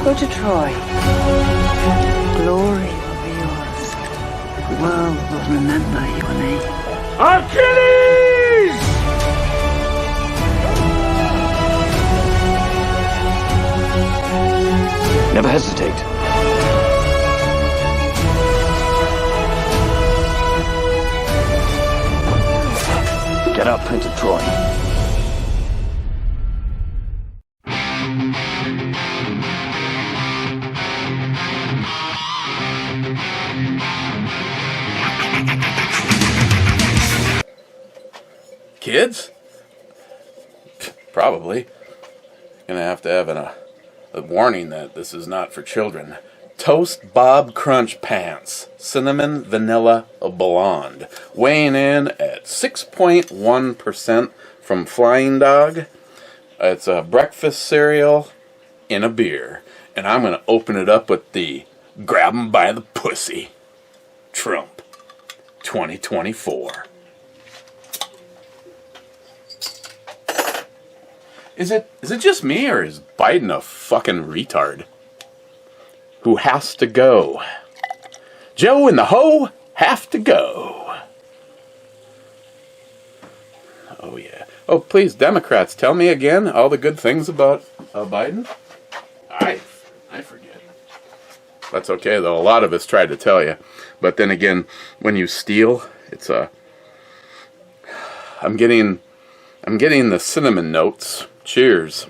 Go to Troy. Glory will be yours. The world will remember your name. Achilles! Never hesitate. Get up, Prince of Troy. Kids? Probably. Gonna have to have a warning that this is not for children. Toast Bob Crunch Pants, Cinnamon Vanilla Blonde, weighing in at 6.1% from Flying Dog. It's a breakfast cereal in a beer, and I'm gonna open it up with the Grab 'em by the Pussy, Trump, 2024. Is it just me, or is Biden a fucking retard who has to go? Joe and the hoe have to go. Oh yeah. Oh please, Democrats, tell me again all the good things about Biden. I forget. That's okay though. A lot of us tried to tell you, but then again, when you steal, it's a. I'm getting the cinnamon notes. Cheers.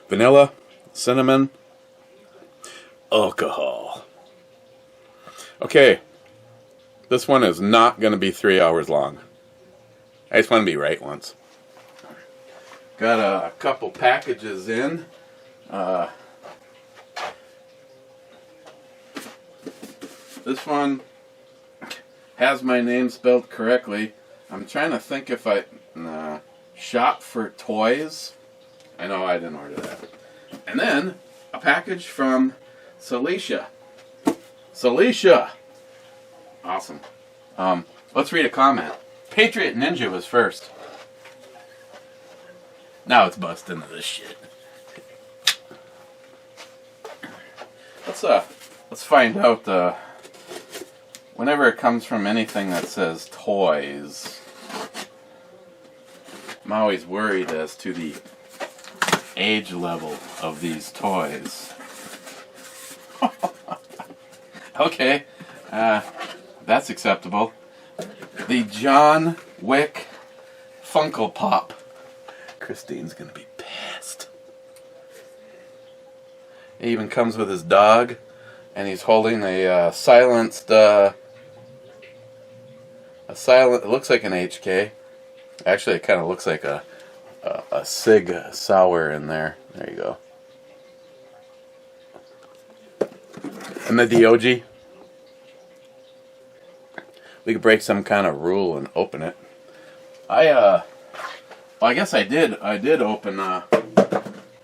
Vanilla, cinnamon, alcohol. Okay, this one is not going to be 3 hours long. I just want to be right once. Got a couple packages in. This one has my name spelled correctly. I'm trying to think if I... Shop for Toys. I know I didn't order that. And then a package from Celicia. Celicia! Awesome. Let's read a comment. Patriot Ninja was first. Now it's busting into this shit. Let's find out... Whenever it comes from anything that says toys, I'm always worried as to the age level of these toys. Okay, that's acceptable. The John Wick Funko Pop. Christine's gonna be pissed. It even comes with his dog, and he's holding a silenced... it looks like an HK. Actually, it kind of looks like a Sig Sauer in there. There you go. And the DOG. We could break some kind of rule and open it. Well, I guess I did open a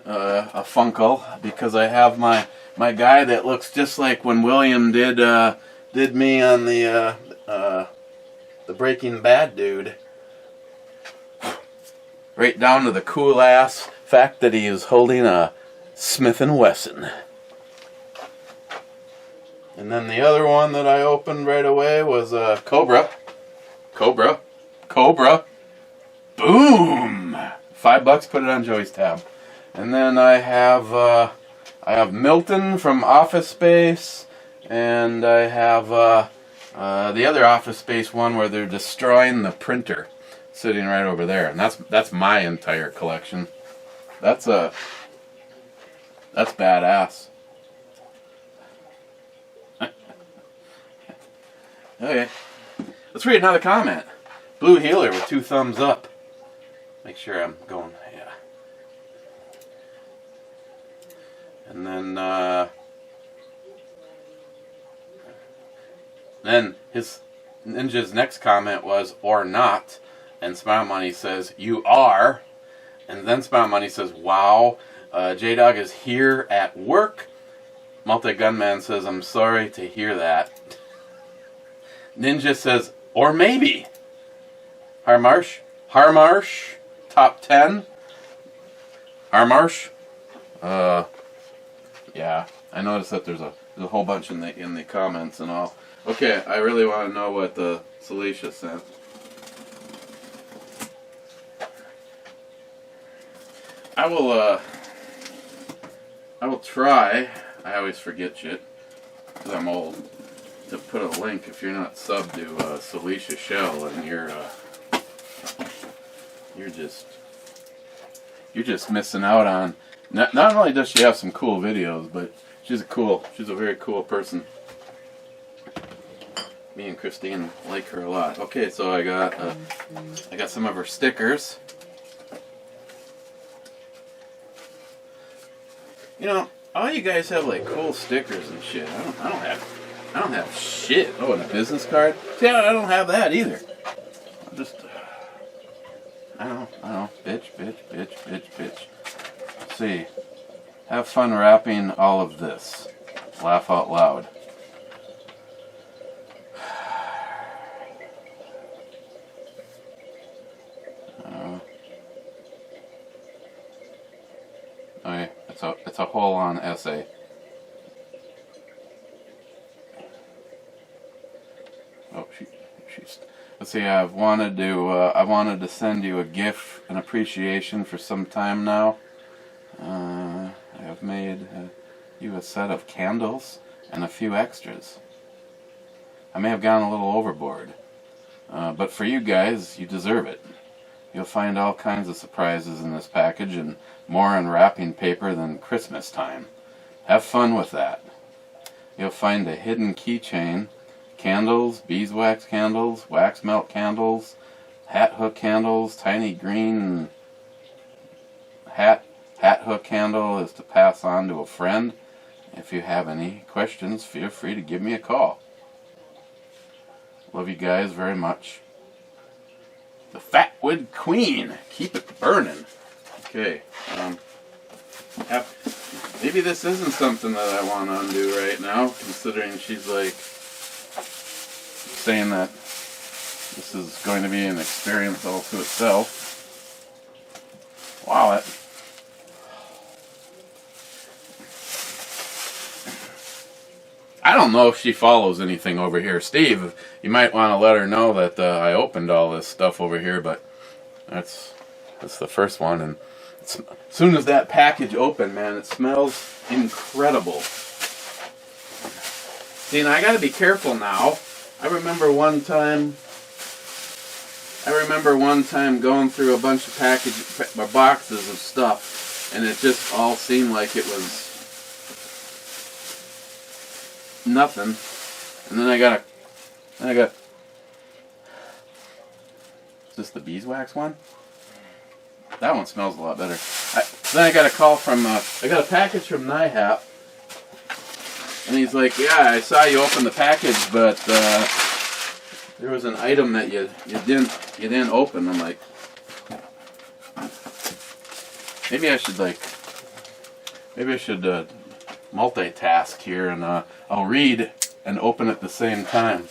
Funko because I have my guy that looks just like when William did me on the Breaking Bad dude. Right down to the cool ass fact that he is holding a Smith & Wesson. And then the other one that I opened right away was a Cobra. Cobra. Boom! $5, put it on Joey's tab. And then I have Milton from Office Space, and I have the other Office Space one where they're destroying the printer, sitting right over there, and that's my entire collection. That's badass. Okay, let's read another comment. Blue Healer with 2 thumbs up. Make sure I'm going, yeah. And then his Ninja's next comment was, or not. And Smile Money says, you are. And then Smile Money says, wow. J-Dog is here at work. Multi-Gunman says, I'm sorry to hear that. Ninja says, or maybe. Harmarsh, top 10. Harmarsh. Yeah, I noticed that there's a whole bunch in the comments and all. Okay, I really want to know what the Celicia sent. I will try. I always forget shit because I'm old. To put a link if you're not subbed to Celicia Shell, and you're just missing out on. Not only does she have some cool videos, but she's a very cool person. Me and Christine like her a lot. Okay, so I got some of her stickers. You know, all you guys have like cool stickers and shit. I don't have shit. Oh, and a business card? See, I don't have that either. I'm just, I don't know. Bitch. Let's see. Have fun wrapping all of this. Laugh out loud. Okay, it's a whole-on essay. Oh, she's. Let's see. I wanted to send you a gift, an appreciation for some time now. I have made you a set of candles and a few extras. I may have gone a little overboard, but for you guys, you deserve it. You'll find all kinds of surprises in this package and more unwrapping paper than Christmas time. Have fun with that. You'll find a hidden keychain, candles, beeswax candles, wax melt candles, hat hook candles, tiny green hat hook candle is to pass on to a friend. If you have any questions, feel free to give me a call. Love you guys very much. The Fatwood Queen. Keep it burning. Okay. Maybe this isn't something that I want to undo right now, considering she's like saying that this is going to be an experience all to itself. Wow, it. I don't know if she follows anything over here. Steve, you might want to let her know that I opened all this stuff over here, but that's the first one. And as soon as that package opened, man, it smells incredible. See, and I got to be careful now. I remember one time going through a bunch of boxes of stuff, and it just all seemed like it was nothing. And then I got is this the beeswax one? That one smells a lot better. Then I got a call from I got a package from NIHAP, and he's like, yeah, I saw you open the package, but there was an item that you didn't open. I'm like, maybe I should multitask here, and I'll read and open at the same time.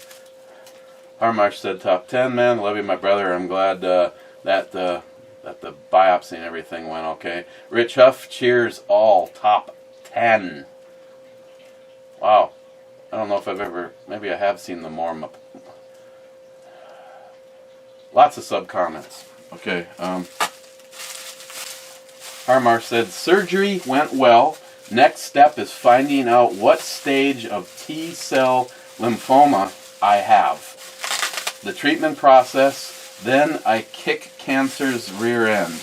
Harmarsh said, top 10, man. Love you, my brother. I'm glad that the biopsy and everything went okay. Rich Huff, cheers all, top 10. Wow. I don't know if maybe I have seen the more. Lots of sub-comments. Okay. Harmarsh said, surgery went well. Next step is finding out what stage of T-cell lymphoma I have. The treatment process, then I kick cancer's rear end.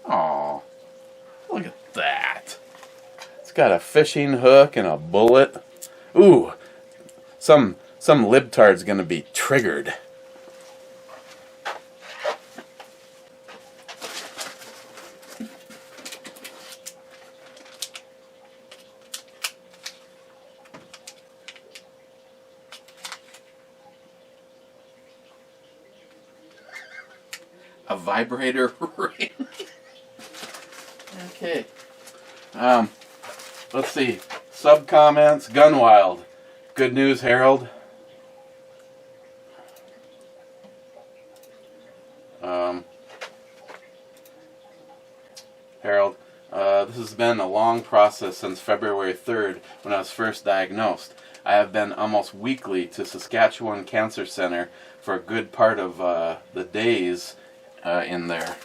Aw, look at that. It's got a fishing hook and a bullet. Ooh, some libtard's gonna be triggered. A vibrator ring. Okay. Let's see. Sub comments, Gunwild. Good news, Harold. Harold, this has been a long process since February 3rd when I was first diagnosed. I have been almost weekly to Saskatchewan Cancer Center for a good part of the days in there.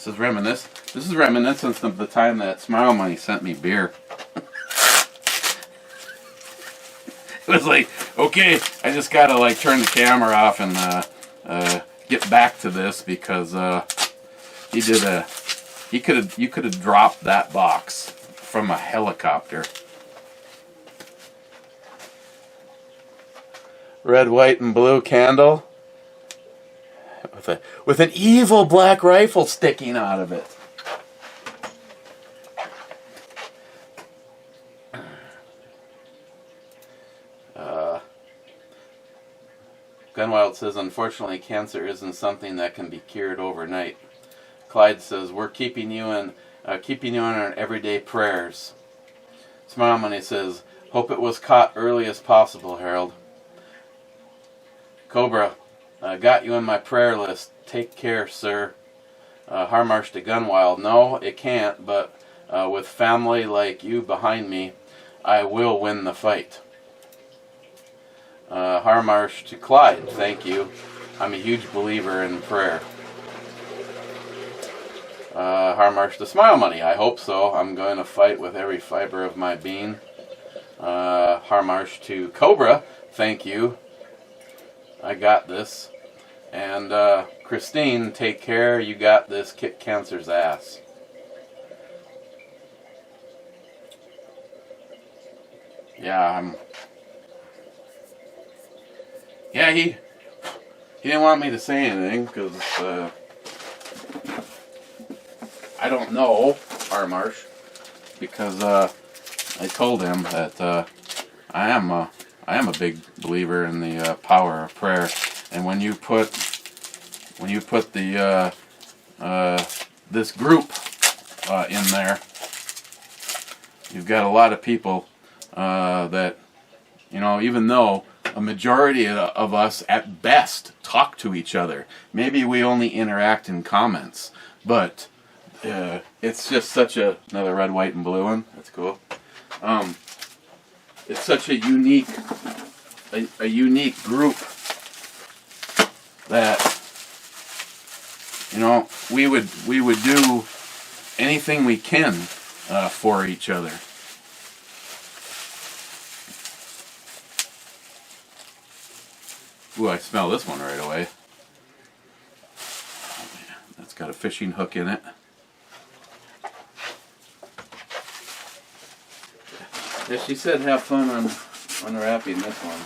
This is reminiscent of the time that Smile Money sent me beer. It was like, okay, I just gotta like turn the camera off and get back to this because you could have dropped that box from a helicopter. Red, white, and blue candle with an evil black rifle sticking out of it. Gunwild says, unfortunately, cancer isn't something that can be cured overnight. Clyde says, we're keeping you in our everyday prayers. Smile Money says, hope it was caught early as possible, Harold. Cobra, got you in my prayer list. Take care, sir. Harmarsh to Gunwild, no, it can't, but with family like you behind me, I will win the fight. Harmarsh to Clyde, thank you. I'm a huge believer in prayer. Harmarsh to Smile Money, I hope so. I'm going to fight with every fiber of my being. Harmarsh to Cobra, thank you. I got this. And Christine, take care. You got this. Kick cancer's ass. Yeah, Yeah, he didn't want me to say anything because I don't know Harmarsh, because I told him that I am a big believer in the power of prayer, and when you put the this group in there, you've got a lot of people that, you know, even though a majority of us at best talk to each other, maybe we only interact in comments, but it's just such another red, white, and blue one. That's cool. It's such a unique group that, you know, we would do anything we can for each other. Ooh, I smell this one right away. That's got a fishing hook in it. Yeah, she said have fun on unwrapping this one.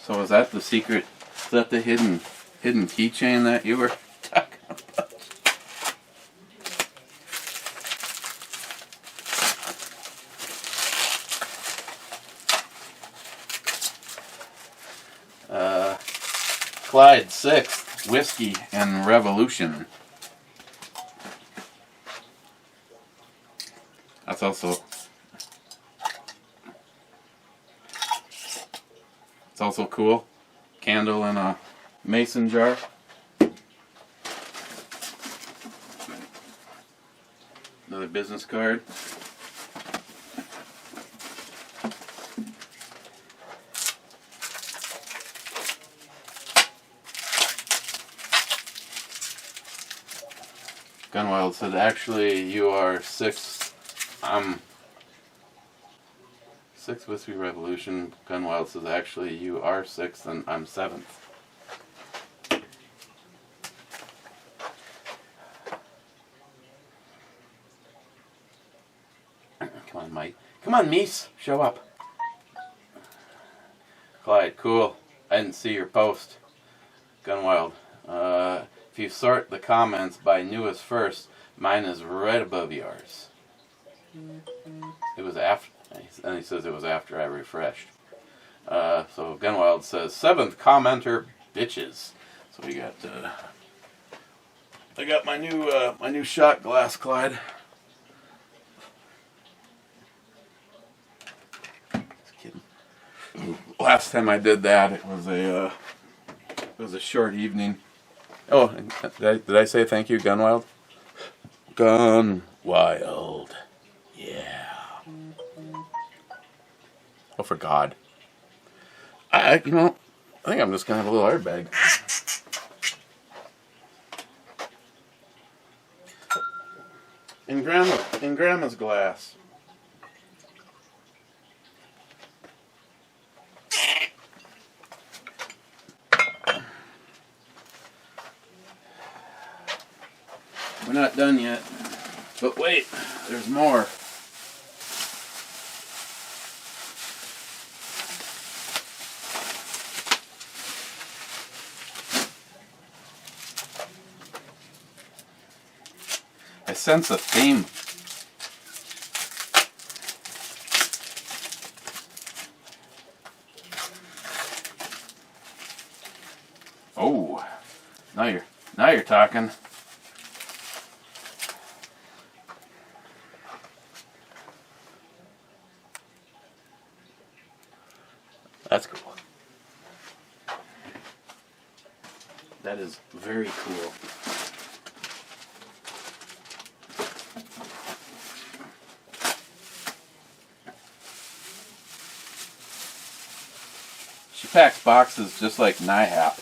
So is that the secret? Is that the hidden keychain that you were talking about? Clyde 6th, Whiskey and Revolution. That's also, it's also cool. Candle in a mason jar. Another business card. Gunwild said, actually, you are 6th. I'm 6th Whiskey Revolution. Gunwild says, actually, you are 6th and I'm 7th. Come on, Mike. Come on, Meese. Show up. Clyde, cool. I didn't see your post. Gunwild. If you sort the comments by newest first, mine is right above yours. It was after, and he says it was after I refreshed. So Gunwild says, 7th commenter, bitches. So we got, I got my new shot glass, Clyde. Just kidding. Last time I did that, it was a short evening. Oh, did I say thank you, Gunwild? Gunwild. Yeah. Oh, for God. I think I'm just gonna have a little airbag. In Grandma's glass. We're not done yet. But wait, there's more. I sense a theme. Oh, now you're talking. That's cool. That is very cool. She packs boxes just like NIHAP.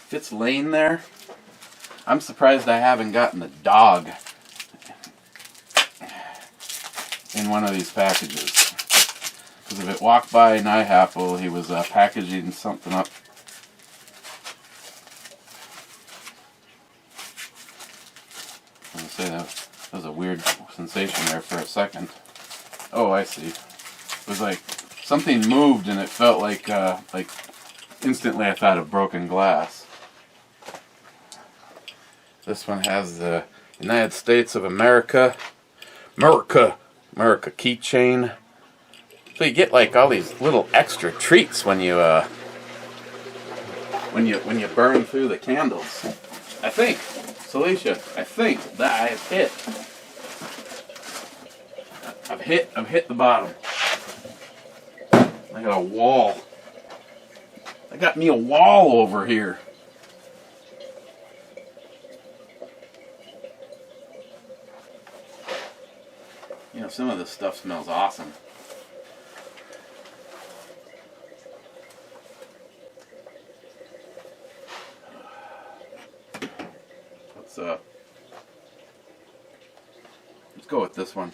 If it's laying there, I'm surprised I haven't gotten the dog in one of these packages. Because if it walked by NIHAP while he was packaging something up, I was going to say that was a weird sensation there for a second. Oh, I see. It was like something moved and it felt like instantly I thought of broken glass. This one has the United States of America keychain. So you get like all these little extra treats when you burn through the candles. I think, Celicia, that I have hit. I've hit the bottom. I got a wall. I got me a wall over here. You know, some of this stuff smells awesome. Let's go with this one.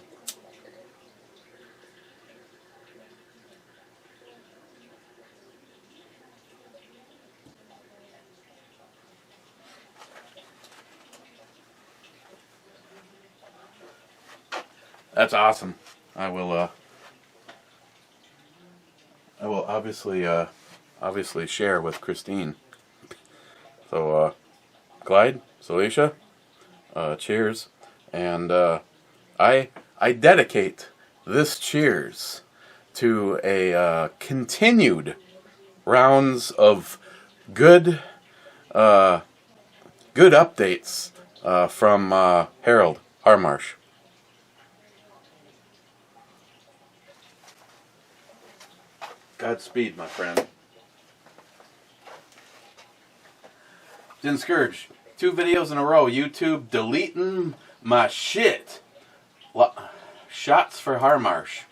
That's awesome. I will obviously share with Christine. So Clyde, Celicia, cheers, and I dedicate this cheers to a continued rounds of good updates from Harold Harmarsh. Godspeed, my friend. Din Scourge, 2 videos in a row. YouTube deleting my shit. Shots for Harmarsh.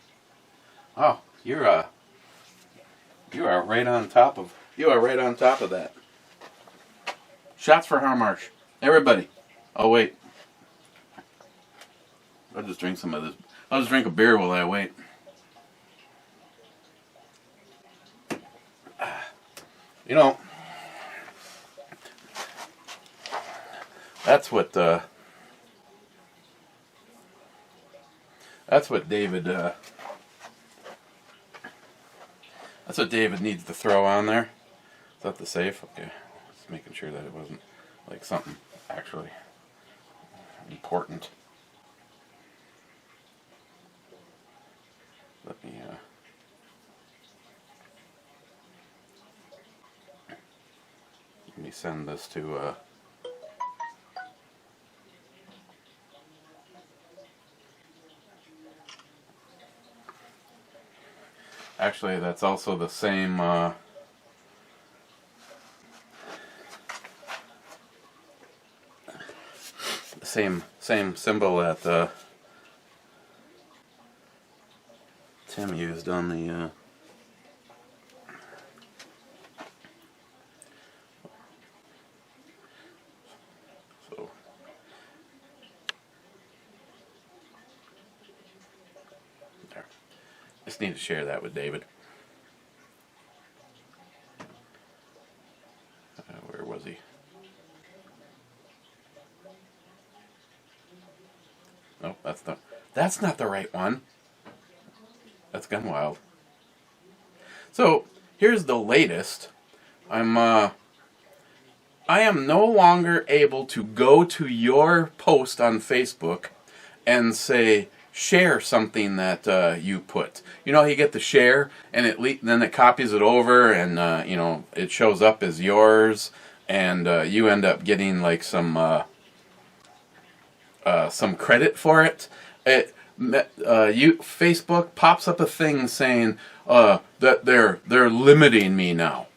Oh, you are right on top of that. Shots for Harmarsh. Everybody. Oh wait. I'll just drink some of this. I'll just drink a beer while I wait. You know, that's what David needs to throw on there. Is that the safe? Okay, just making sure that it wasn't like something actually important. Let me me send this to actually, that's also the same same symbol that Tim used on the so there. Just need to share that with David. Where was he? Nope, that's not the right one. That's Gun Wild. So here's the latest. I am no longer able to go to your post on Facebook and say share something that you put. You know, you get the share and then it copies it over and you know, it shows up as yours, and you end up getting like some credit for it. Facebook pops up a thing saying that they're limiting me now,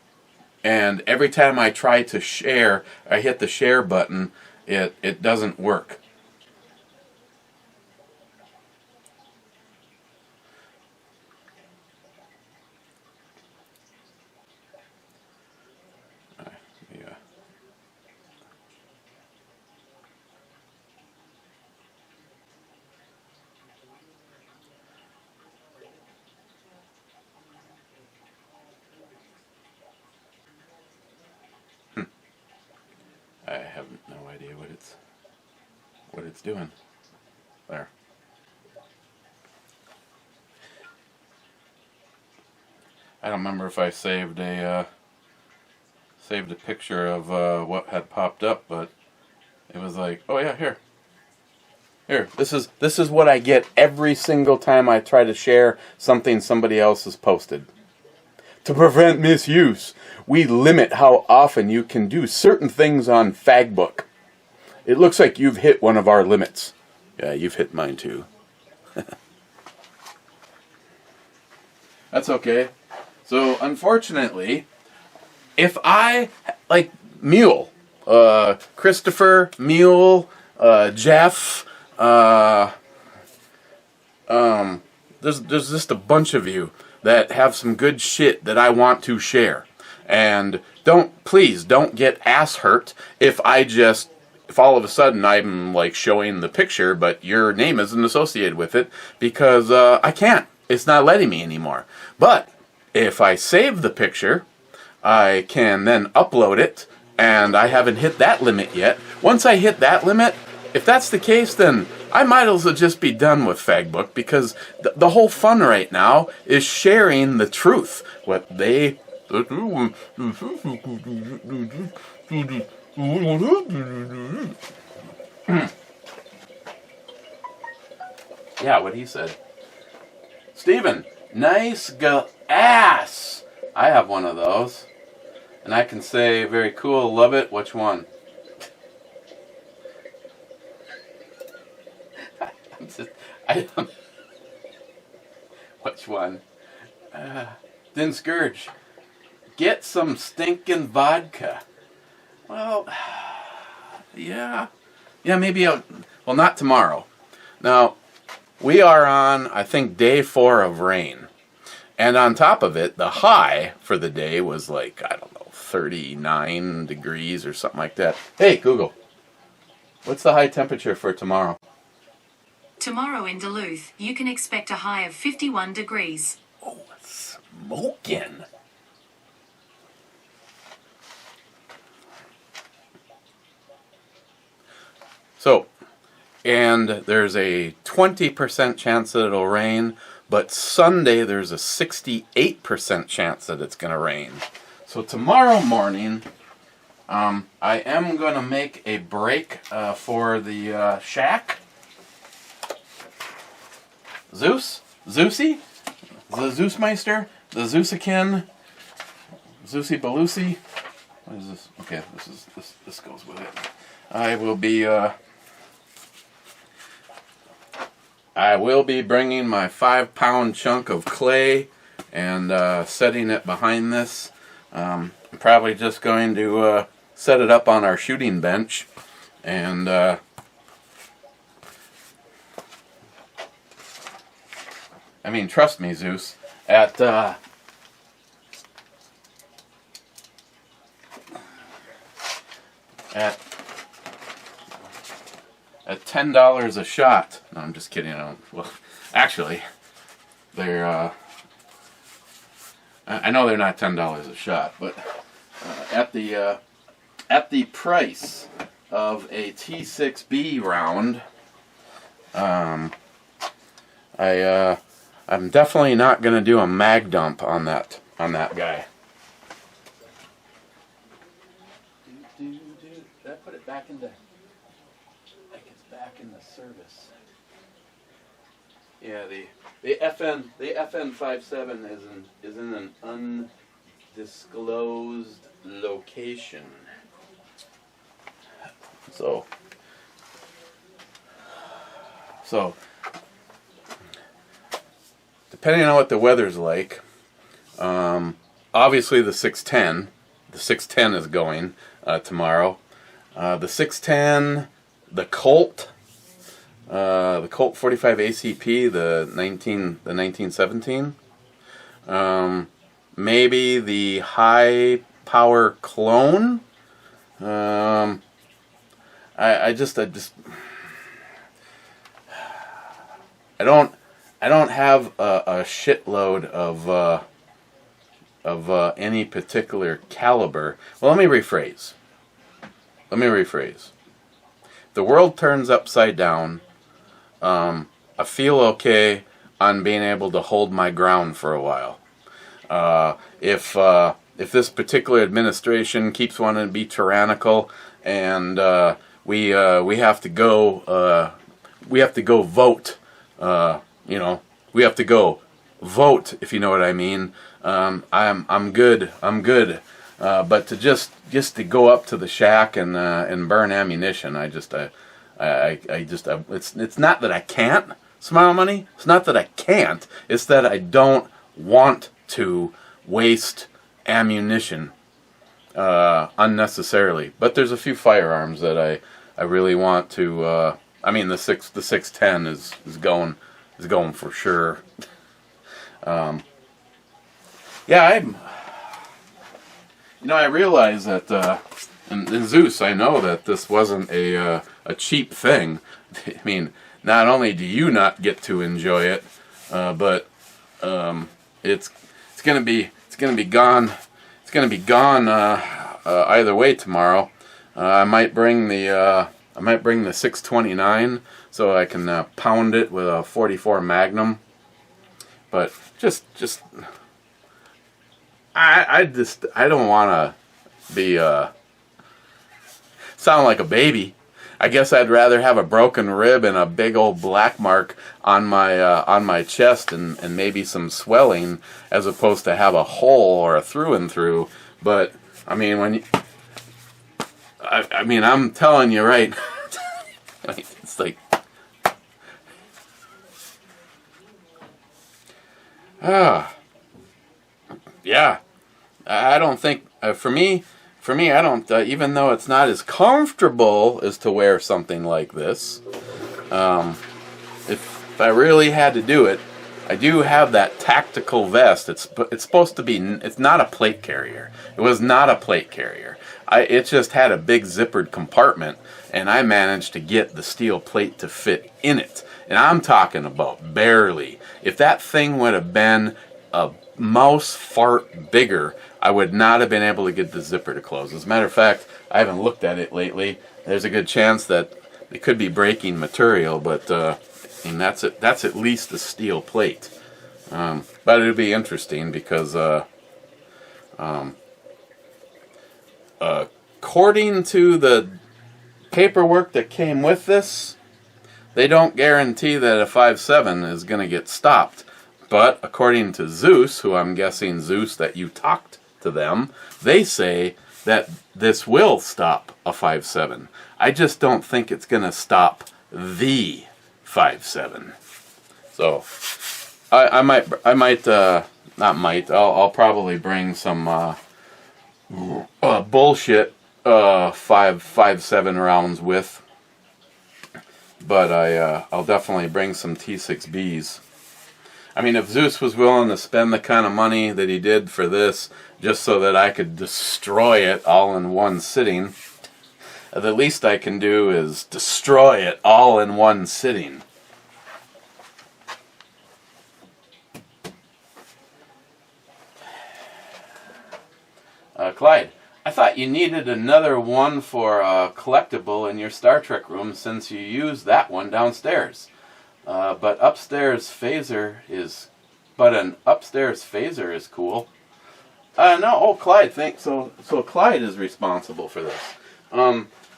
and every time I try to share, I hit the share button, it doesn't work. Yeah. I have no idea what it's doing. There. I don't remember if I saved a picture of what had popped up, but it was like, oh yeah, here. This is what I get every single time I try to share something somebody else has posted. To prevent misuse, we limit how often you can do certain things on Fagbook. It looks like you've hit one of our limits. Yeah, you've hit mine too. That's okay. So, unfortunately, if I, like Mule, Christopher, Mule, Jeff, there's just a bunch of you that have some good shit that I want to share. And please don't get ass hurt if all of a sudden I'm like showing the picture, but your name isn't associated with it, because I can't. It's not letting me anymore. But if I save the picture, I can then upload it, and I haven't hit that limit yet. Once I hit that limit, if that's the case, then I might as well just be done with Fagbook, because the whole fun right now is sharing the truth. What they... Yeah, what he said. Steven, nice ass. I have one of those. And I can say, very cool, love it. Which one? I don't. Which one? Then Scourge. Get some stinking vodka. Well, yeah. Yeah, maybe well, not tomorrow. Now, we are on, I think, day 4 of rain. And on top of it, the high for the day was like, I don't know, 39 degrees or something like that. Hey, Google. What's the high temperature for tomorrow? Tomorrow in Duluth, you can expect a high of 51 degrees. Oh, it's smoking. So, and there's a 20% chance that it'll rain, but Sunday there's a 68% chance that it's going to rain. So tomorrow morning, I am going to make a break for the shack. Zeusy, the Zeusmeister, the Zeusikin, Zeusy Belusi. What is this? Okay, this goes with it. I will be bringing my 5-pound chunk of clay and setting it behind this. I'm probably just going to set it up on our shooting bench, and I mean, trust me, Zeus, at $10 a shot. No, I'm just kidding. Well, actually, they're. I know they're not $10 a shot, but at the price of a T6B round, I'm definitely not going to do a mag dump on that guy. Did I put it back into? Like it's back in the service. Yeah, the FN57 is in an undisclosed location. So depending on what the weather's like, obviously the 610 is going tomorrow. The 610, the Colt 45 ACP, the 1917, maybe the high power clone. I don't have a shitload of any particular caliber. Well, let me rephrase. The world turns upside down. I feel okay on being able to hold my ground for a while. If this particular administration keeps wanting to be tyrannical, and we have to go vote. We have to go vote, if you know what I mean. I'm good. But to just to go up to the shack and burn ammunition, it's not that I can't, Smile Money. It's not that I can't. It's that I don't want to waste ammunition unnecessarily. But there's a few firearms that I really want to. I mean, the 610 is going for sure. I realize that, in Zeus, I know that this wasn't a cheap thing. I mean, not only do you not get to enjoy it, but it's gonna be gone. It's gonna be gone either way tomorrow. I might bring the 629 so I can pound it with a 44 Magnum. But I don't want to be sound like a baby. I guess I'd rather have a broken rib and a big old black mark on my chest and maybe some swelling, as opposed to have a hole or a through and through. But I mean, I'm telling you, right? It's like, yeah. I don't think for me, I don't. Even though it's not as comfortable as to wear something like this, if I really had to do it, I do have that tactical vest. It's supposed to be. It's not a plate carrier. It was not a plate carrier. It just had a big zippered compartment, and I managed to get the steel plate to fit in it. And I'm talking about barely. If that thing would have been a mouse fart bigger, I would not have been able to get the zipper to close. As a matter of fact, I haven't looked at it lately. There's a good chance that it could be breaking material, but that's at least a steel plate. But it'll be interesting because according to the paperwork that came with this, they don't guarantee that a 5.7 is going to get stopped. But according to Zeus, who I'm guessing Zeus that you talked to them, they say that this will stop a 5.7. I just don't think it's going to stop the 5.7. So I'll probably bring some bullshit 5.7 rounds with, but I'll definitely bring some T6Bs. I mean, if Zeus was willing to spend the kind of money that he did for this just so that I could destroy it all in one sitting, the least I can do is destroy it all in one sitting. Clyde, I thought you needed another one for collectible in your Star Trek room since you used that one downstairs. But an upstairs phaser is cool. No, oh, Clyde, so Clyde is responsible for this.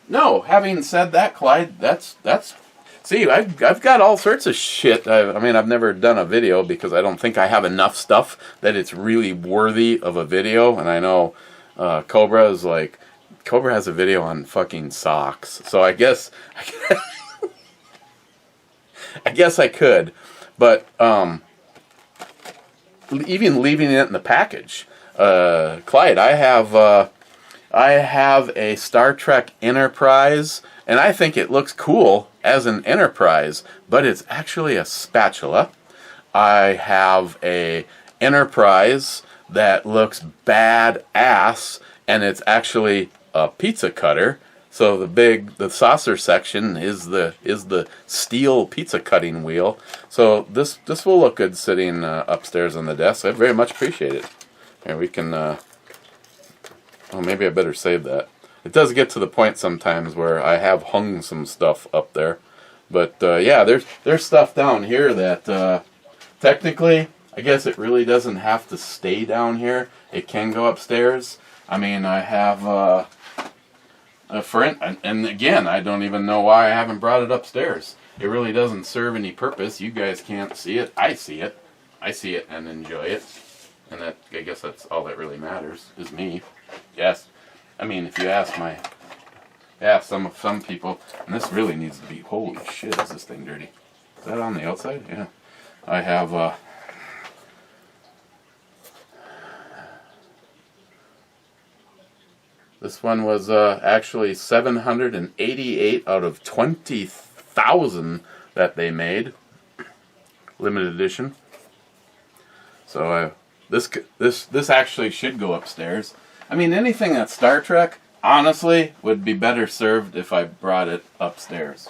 No, having said that, Clyde, that's. See, I've got all sorts of shit. I mean, I've never done a video because I don't think I have enough stuff that it's really worthy of a video. And I know Cobra has a video on fucking socks. So I guess I could, but even leaving it in the package, Clyde, I have a Star Trek Enterprise, and I think it looks cool as an Enterprise, but it's actually a spatula. I have a Enterprise that looks badass, and it's actually a pizza cutter. So the saucer section is the steel pizza cutting wheel. So this will look good sitting upstairs on the desk. I very much appreciate it. And we can. Oh, maybe I better save that. It does get to the point sometimes where I have hung some stuff up there, but yeah, there's stuff down here that technically, I guess it really doesn't have to stay down here. It can go upstairs. I mean, I have. And again, I don't even know why I haven't brought it upstairs. It really doesn't serve any purpose. You guys can't see it. I see it. I see it and enjoy it. And I guess that's all that really matters, is me. Yes. I mean, if you ask some people, and this really needs to be, holy shit, is this thing dirty? Is that on the outside? Yeah. I have, this one was actually 788 out of 20,000 that they made, limited edition. So this actually should go upstairs. I mean, anything that's Star Trek, honestly, would be better served if I brought it upstairs.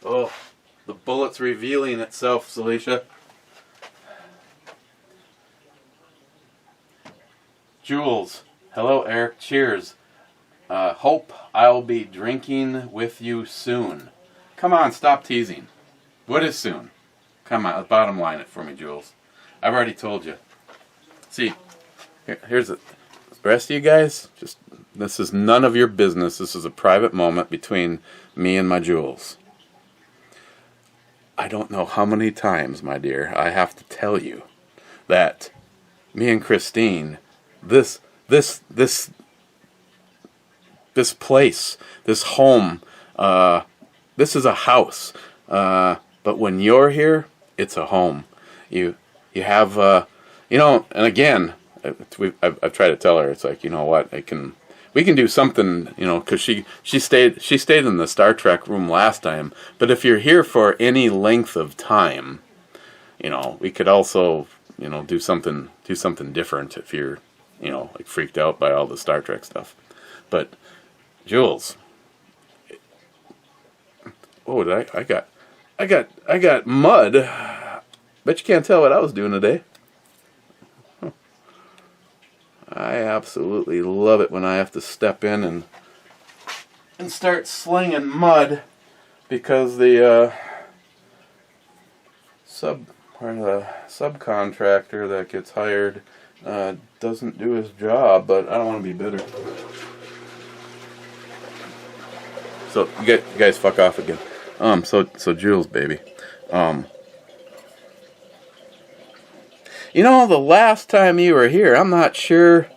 Oh, the bullet's revealing itself, Celicia. Jules, hello Eric, cheers. Hope I'll be drinking with you soon. Come on, stop teasing. What is soon? Come on, bottom line it for me, Jules. I've already told you. See, here's the rest of you guys, this is none of your business. This is a private moment between me and my Jules. I don't know how many times, my dear, I have to tell you that me and Christine, this place, this home, this is a house. But when you're here, it's a home. You have, and again, I've tried to tell her, it's like, you know what, we can do something, because she stayed in the Star Trek room last time. But if you're here for any length of time, we could also, do something different if you're, like freaked out by all the Star Trek stuff. But Jules, oh, I got mud. Bet you can't tell what I was doing today. I absolutely love it when I have to step in and start slinging mud because the subcontractor that gets hired doesn't do his job. But I don't want to be bitter. So you guys fuck off again. So Jules, baby. You know, the last time you were here, I'm not sure.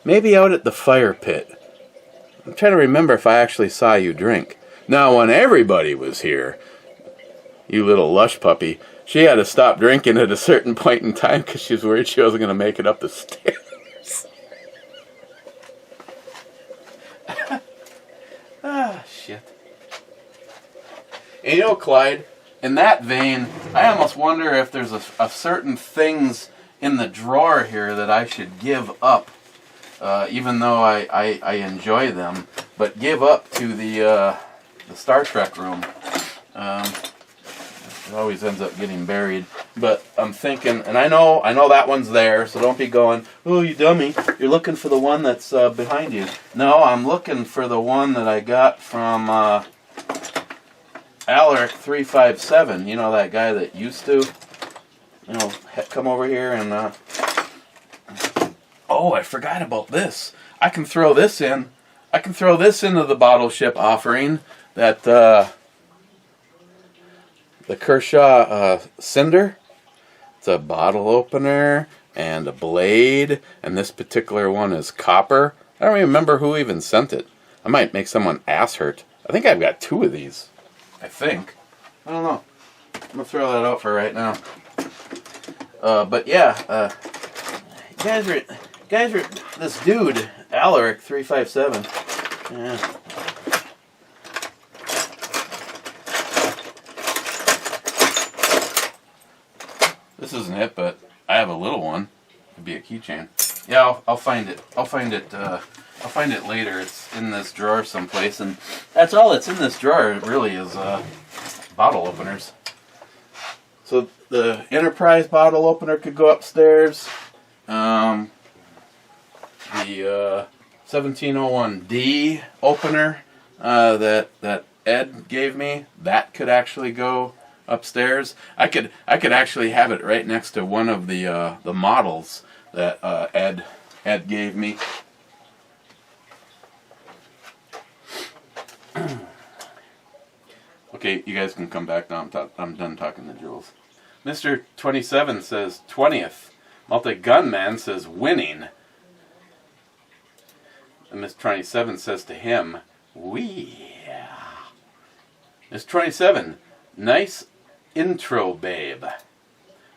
Maybe out at the fire pit. I'm trying to remember if I actually saw you drink. Now, when everybody was here, you little lush puppy, she had to stop drinking at a certain point in time because she was worried she wasn't going to make it up the stairs. Shit. And you know, Clyde, in that vein, I almost wonder if there's a certain things in the drawer here that I should give up, even though I enjoy them, but give up to the Star Trek room. It always ends up getting buried. But I'm thinking, and I know that one's there, so don't be going, oh, you dummy, you're looking for the one that's behind you. No, I'm looking for the one that I got from Alaric 357. You know, that guy that used to, come over here and, oh, I forgot about this. I can throw this in. I can throw this into the bottle ship offering that, the Kershaw Cinder. It's a bottle opener and a blade, and this particular one is copper. I don't even remember who even sent it. I might make someone ass hurt. I think I've got 2 of these. I think. I don't know. I'm gonna throw that out for right now. But yeah, guys are this dude Alaric 357. Yeah. This isn't it, but I have a little one. It'd be a keychain. Yeah, I'll find it. I'll find it later. It's in this drawer someplace, and that's all that's in this drawer. Really is bottle openers. So the Enterprise bottle opener could go upstairs. The 1701D opener that Ed gave me, that could actually go upstairs. I could actually have it right next to one of the models that Ed gave me. Okay, you guys can come back now. I'm done talking to Jules. Mr. 27 says 20th. Multi-Gunman says winning. And Mr. 27 says to him, "Wee." Mr. 27, nice intro, babe.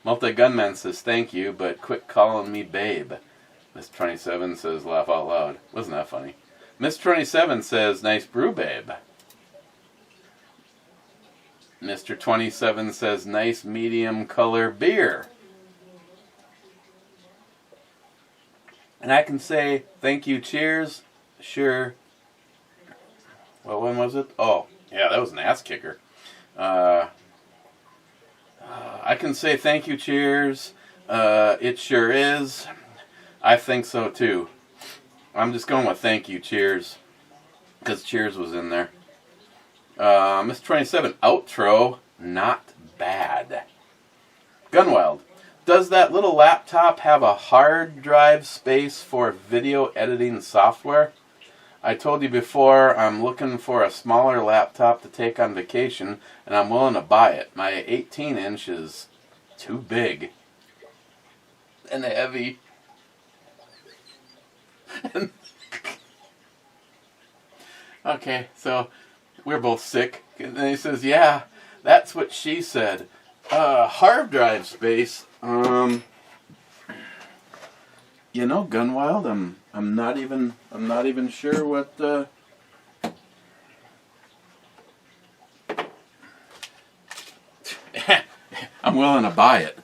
Multi-Gunman says thank you, but quit calling me babe. Mr. 27 says laugh out loud. Wasn't that funny? Mr. 27 says nice brew, babe. Mr. 27 says nice medium color beer. And I can say thank you, cheers. Sure. What one was it? Oh, yeah, that was an ass kicker. I can say thank you, cheers. It sure is. I think so too. I'm just going with thank you, cheers, because cheers was in there. Mr. 27, outro, not bad. Gunwild, does that little laptop have a hard drive space for video editing software? I told you before I'm looking for a smaller laptop to take on vacation, and I'm willing to buy it. My 18-inch is too big and heavy. Okay, so we're both sick. And then he says, yeah, that's what she said. Hard drive space. You know, Gunwild, I'm not even sure what I'm willing to buy it.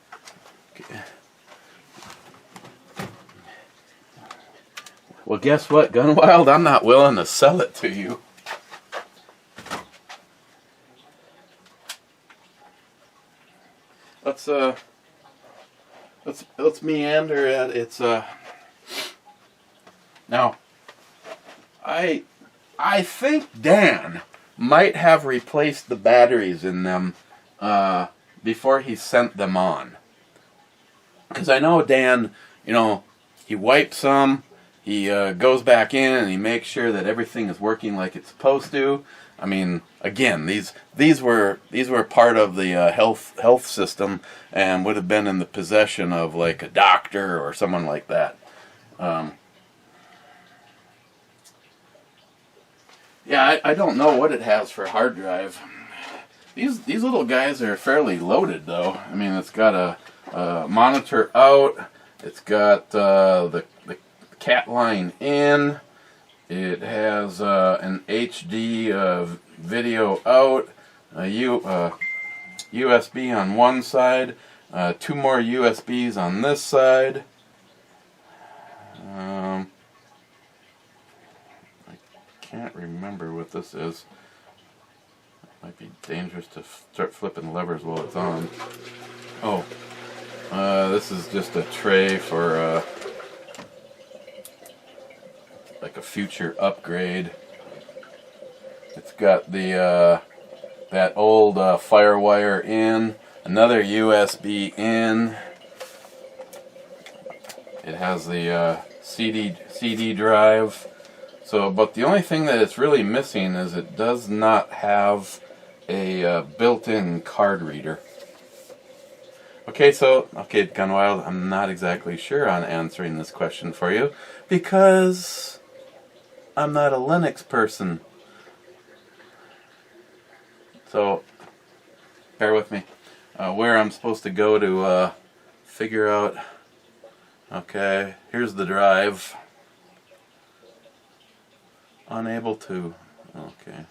Well, guess what, Gunwild? I'm not willing to sell it to you. Let's meander at its now. I think Dan might have replaced the batteries in them before he sent them on. Because I know Dan, he wipes them he goes back in and he makes sure that everything is working like it's supposed to. I mean, again, these were part of the health system and would have been in the possession of like a doctor or someone like that. Yeah, I don't know what it has for hard drive. These little guys are fairly loaded, though. I mean, it's got a monitor out. It's got the cat line in. It has an HD video out. A USB on one side. 2 more USBs on this side. I can't remember what this is. Might be dangerous to start flipping levers while it's on. Oh, this is just a tray for like a future upgrade. It's got the that old FireWire in, another USB in. It has the CD drive. So, but the only thing that it's really missing is it does not have a built-in card reader. Okay, Gunwild, I'm not exactly sure on answering this question for you because I'm not a Linux person. So, bear with me. Where I'm supposed to go to figure out. Okay, here's the drive. Unable to. Okay.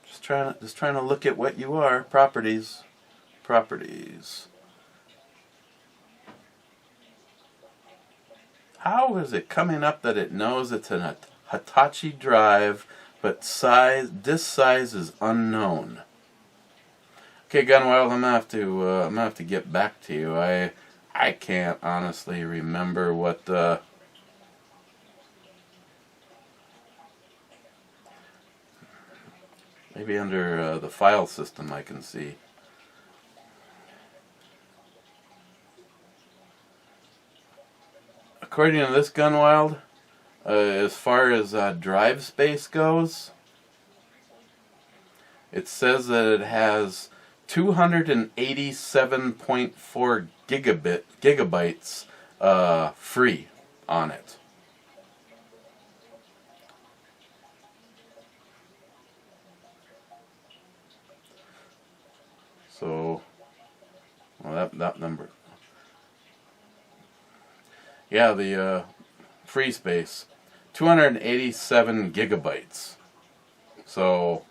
Just trying to look at what you are. Properties. How is it coming up that it knows it's an Hitachi drive, but disk size is unknown? Okay, Gunwild, I'm gonna have to get back to you. I can't honestly remember what maybe under the file system I can see. According to this Gunwild, as far as drive space goes, it says that it has 287.4 gigabytes free on it. So, well, that number. Yeah, the free space, 287 gigabytes. So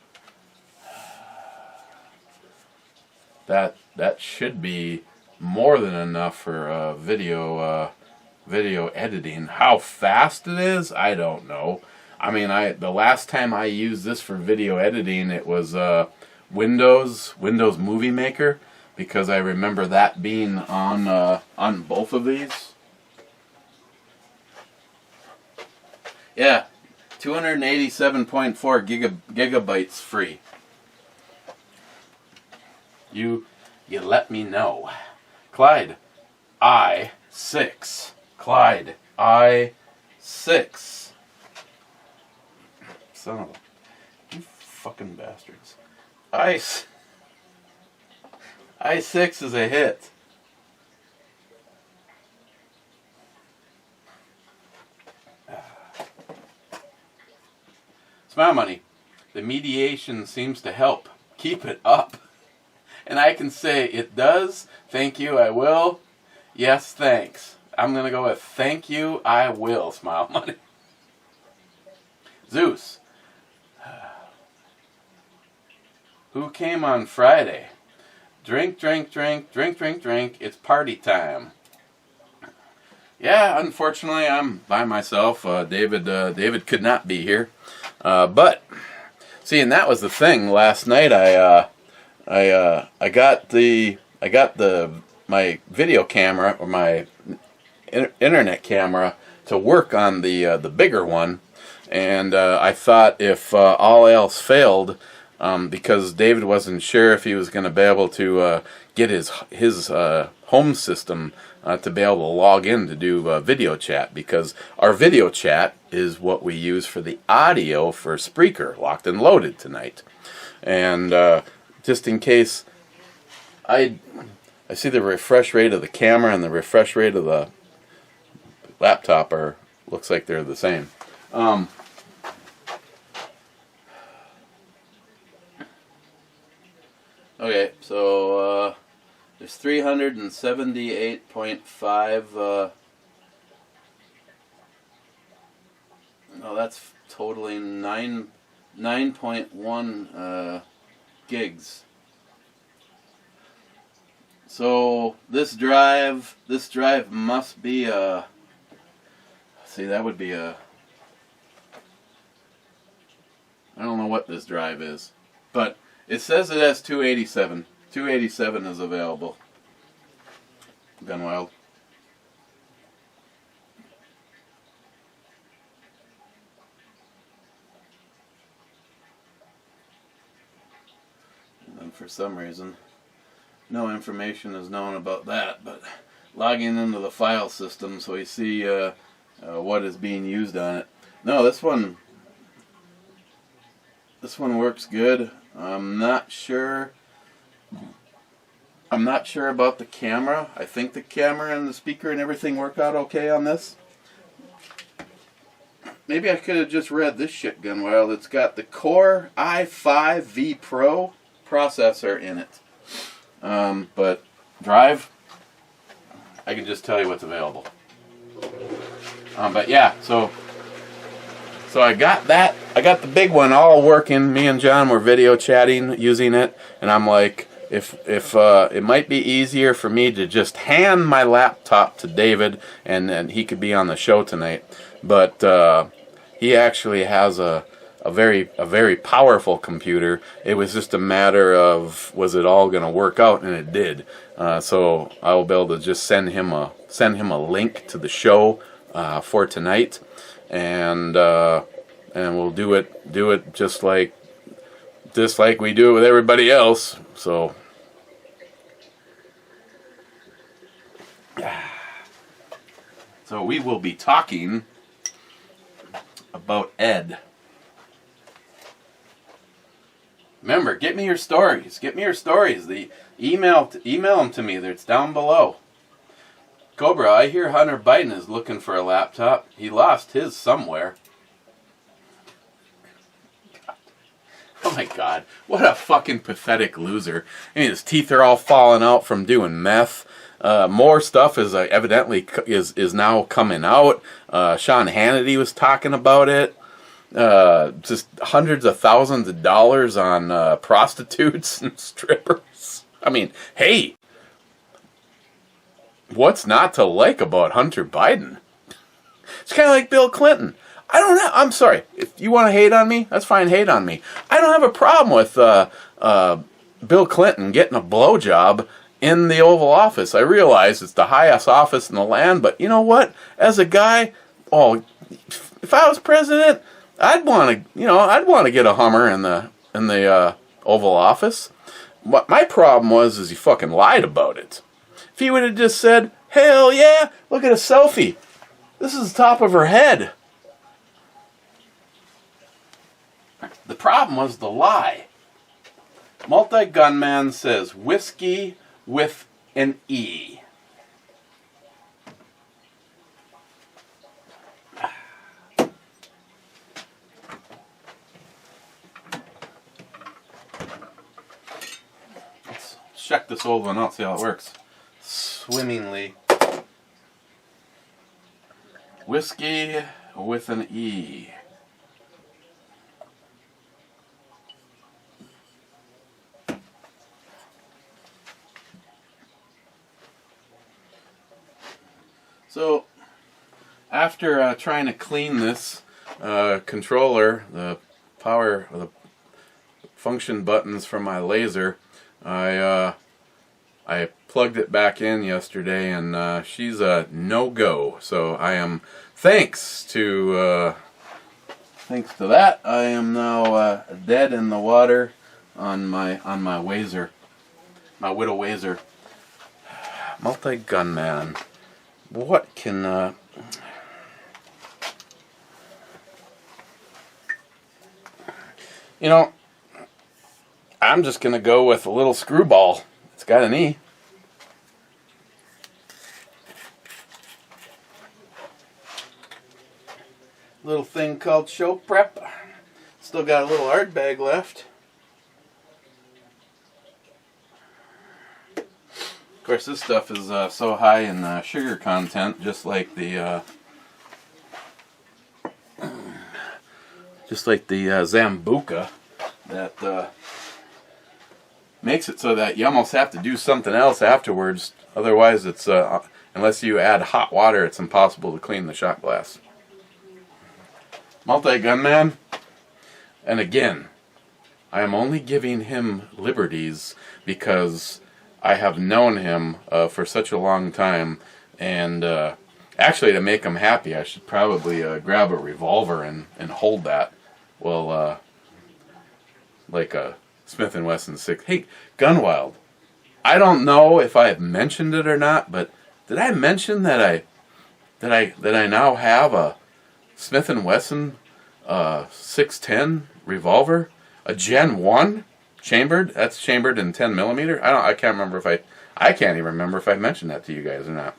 that should be more than enough for video editing. How fast it is, I don't know. I mean, the last time I used this for video editing, it was Windows Movie Maker, because I remember that being on both of these. Yeah, 287.4 gigabytes free. You let me know. Clyde, I6. Clyde, I6. Son of a... You fucking bastards. I6 is a hit. Smile Money. The mediation seems to help. Keep it up. And I can say, it does. Thank you, I will. Yes, thanks. I'm going to go with thank you, I will, Smile Money. Zeus. Who came on Friday? Drink, drink, drink, drink, drink, drink. It's party time. Yeah, unfortunately, I'm by myself. David could not be here. But see, and that was the thing. Last night, I got my video camera, or my internet camera, to work on the bigger one, and I thought if all else failed, because David wasn't sure if he was going to be able to get his home system to be able to log in to do video chat, because our video chat is what we use for the audio for Spreaker, Locked and Loaded tonight. And just in case, I see the refresh rate of the camera and the refresh rate of the laptop looks like they're the same. Okay, so there's 378.5. No, that's totaling 9.1 gigs. So this drive must be a. See, that would be a. I don't know what this drive is, but it says it has 287. 287 is available. Gone wild. And then for some reason, no information is known about that, but logging into the file system so we see what is being used on it. No, this one works good. I'm not sure about the camera. I think the camera and the speaker and everything work out okay on this. Maybe I could have just read this shit gun wild. It's got the Core i5V Pro processor in it. But drive, I can just tell you what's available. But yeah, so I got that. I got the big one all working. Me and John were video chatting using it, and I'm like, if it might be easier for me to just hand my laptop to David, and he could be on the show tonight. But he actually has a very powerful computer. It was just a matter of, was it all going to work out, and it did. So I will be able to just send him a link to the show for tonight, and we'll do it just like we do it with everybody else. So we will be talking about Ed. Remember, get me your stories. Get me your stories. The email them to me. It's down below. Cobra, I hear Hunter Biden is looking for a laptop. He lost his somewhere. Oh my God, what a fucking pathetic loser. I mean, his teeth are all falling out from doing meth. More stuff is evidently is now coming out. Sean Hannity was talking about it. Just hundreds of thousands of dollars on prostitutes and strippers. I mean, hey, what's not to like about Hunter Biden? It's kind of like Bill Clinton. I don't know. I'm sorry. If you want to hate on me, that's fine. Hate on me. I don't have a problem with Bill Clinton getting a blowjob in the Oval Office. I realize it's the highest office in the land, but you know what? As a guy, if I was president, I'd want to get a Hummer in the Oval Office. What my problem was he fucking lied about it. If he would have just said, "Hell yeah, look at a selfie. This is the top of her head." The problem was the lie. Multi-Gunman says whiskey with an E. Let's check this old one out, see how it works. Swimmingly. Whiskey with an E. So, after trying to clean this controller, the power, the function buttons from my laser, I plugged it back in yesterday, and she's a no-go. So I am, thanks to that, I am now dead in the water on my Wazer, my Widow Wazer. Multi-Gunman. what can... You know, I'm just going to go with a little screwball. It's got an E. Little thing called show prep. Still got a little art bag left. Of course, this stuff is so high in sugar content, just like the Zambuca, that makes it so that you almost have to do something else afterwards. Otherwise, it's unless you add hot water, it's impossible to clean the shot glass. Multi-gun man, and again, I am only giving him liberties because I have known him for such a long time, and actually, to make him happy, I should probably grab a revolver and hold that. Well, like a Smith & Wesson 6. Hey, Gunwild, I don't know if I've mentioned it or not, but did I mention that I now have a Smith & Wesson 610 revolver, a Gen 1 chambered? That's chambered in 10 millimeter. I can't remember if I can't even remember if I mentioned that to you guys or not.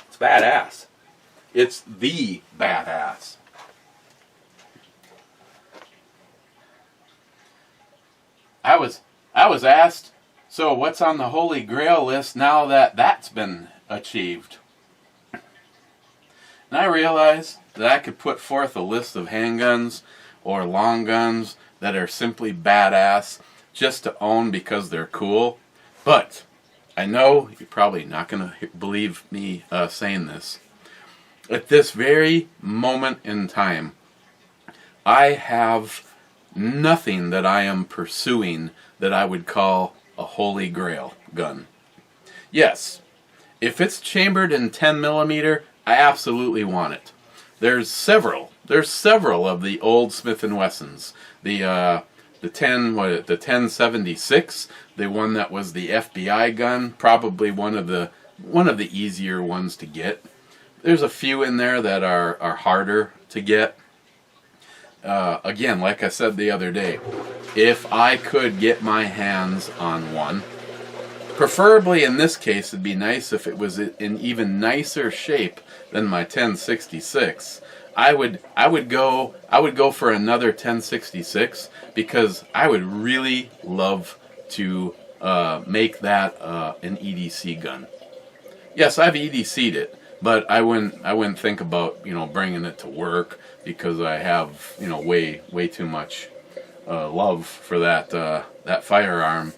It's badass. It's the badass. I was asked, so what's on the Holy Grail list now that that's been achieved? And I realized that I could put forth a list of handguns or long guns that are simply badass just to own because they're cool. But I know you're probably not going to believe me saying this. At this very moment in time, I have nothing that I am pursuing that I would call a Holy Grail gun. Yes, if it's chambered in 10 millimeter, I absolutely want it. There's several of the old Smith & Wessons. The 1076, the one that was the FBI gun, probably one of the easier ones to get. There's a few in there that are harder to get. Again, like I said the other day, if I could get my hands on one, preferably in this case, it'd be nice if it was in even nicer shape than my 1066. I would go for another 1066 because I would really love to make that an EDC gun. Yes, I've EDC'd it, but I wouldn't think about bringing it to work because I have way too much love for that firearm.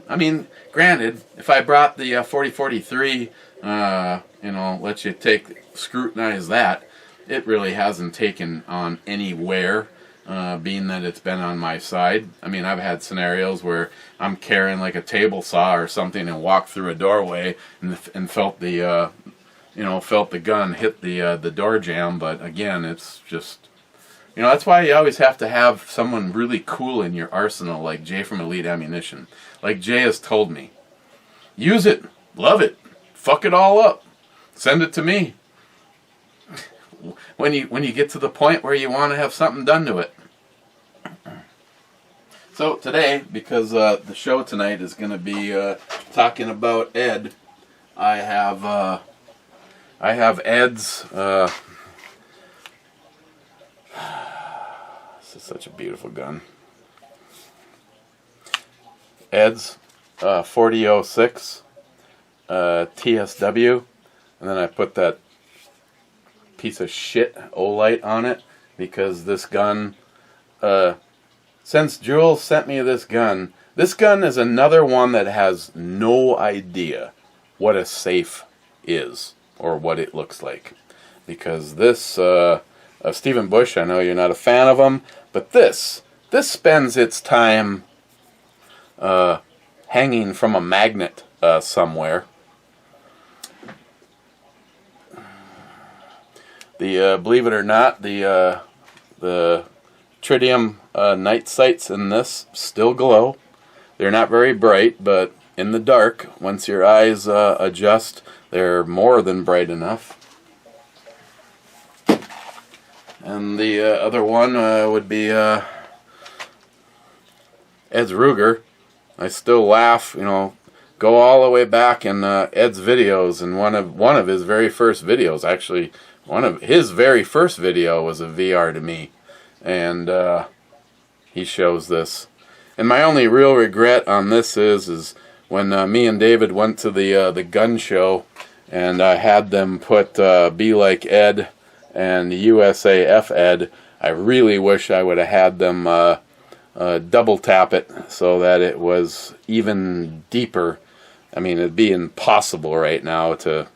I mean, granted, if I brought the 4043, let you scrutinize that, it really hasn't taken on any wear, being that it's been on my side. I mean, I've had scenarios where I'm carrying like a table saw or something and walked through a doorway and felt the gun hit the door jamb. But again, it's just, that's why you always have to have someone really cool in your arsenal, like Jay from Elite Ammunition. Like Jay has told me, use it, love it, fuck it all up, send it to me. When you get to the point where you want to have something done to it. So today, because the show tonight is going to be talking about Ed, I have Ed's. This is such a beautiful gun. Ed's 4006 TSW, and then I put that piece of shit Olight on it because this gun, since Jules sent me this gun is another one that has no idea what a safe is or what it looks like, because this Stephen Bush, I know you're not a fan of him, but this spends its time hanging from a magnet somewhere. Believe it or not, the tritium night sights in this still glow. They're not very bright, but in the dark, once your eyes adjust, they're more than bright enough. And the other one would be Ed's Ruger. I still laugh, you know, go all the way back in Ed's videos, and one of his very first videos, actually, one of his very first video was a VR to me, and he shows this. And my only real regret on this is when me and David went to the gun show, and I had them put Be Like Ed and USAF Ed. I really wish I would have had them double tap it so that it was even deeper. I mean, it'd be impossible right now to,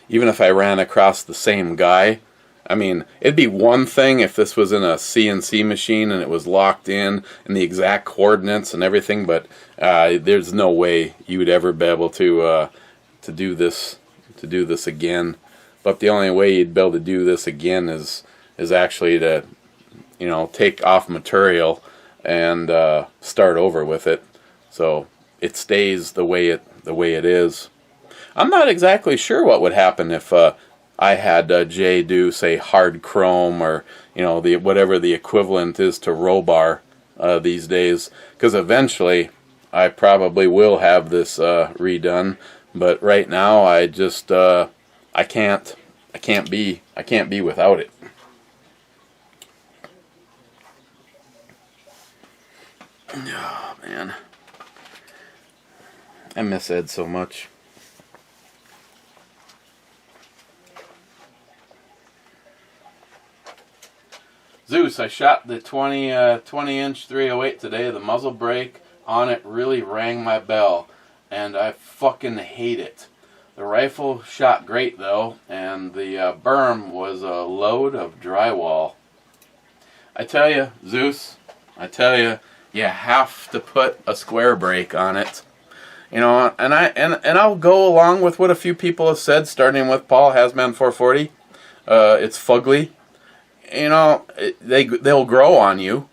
even if I ran across the same guy. I mean, it'd be one thing if this was in a CNC machine and it was locked in and the exact coordinates and everything, but there's no way you would ever be able to do this again. But the only way you'd be able to do this again is actually to, you know, take off material and start over with it, so it stays the way it is. I'm not exactly sure what would happen if I had Jay do, say, hard chrome, or, you know, whatever the equivalent is to Robar these days, because eventually I probably will have this redone. But right now I just I can't be without it. Oh man, I miss Ed so much. Zeus, I shot the 20-inch 308 today. The muzzle brake on it really rang my bell, and I fucking hate it. The rifle shot great though, and the berm was a load of drywall. I tell you, Zeus, you have to put a square brake on it. You know, and I'll go along with what a few people have said, starting with Paul Hasman 440. It's fugly. You know, they'll grow on you.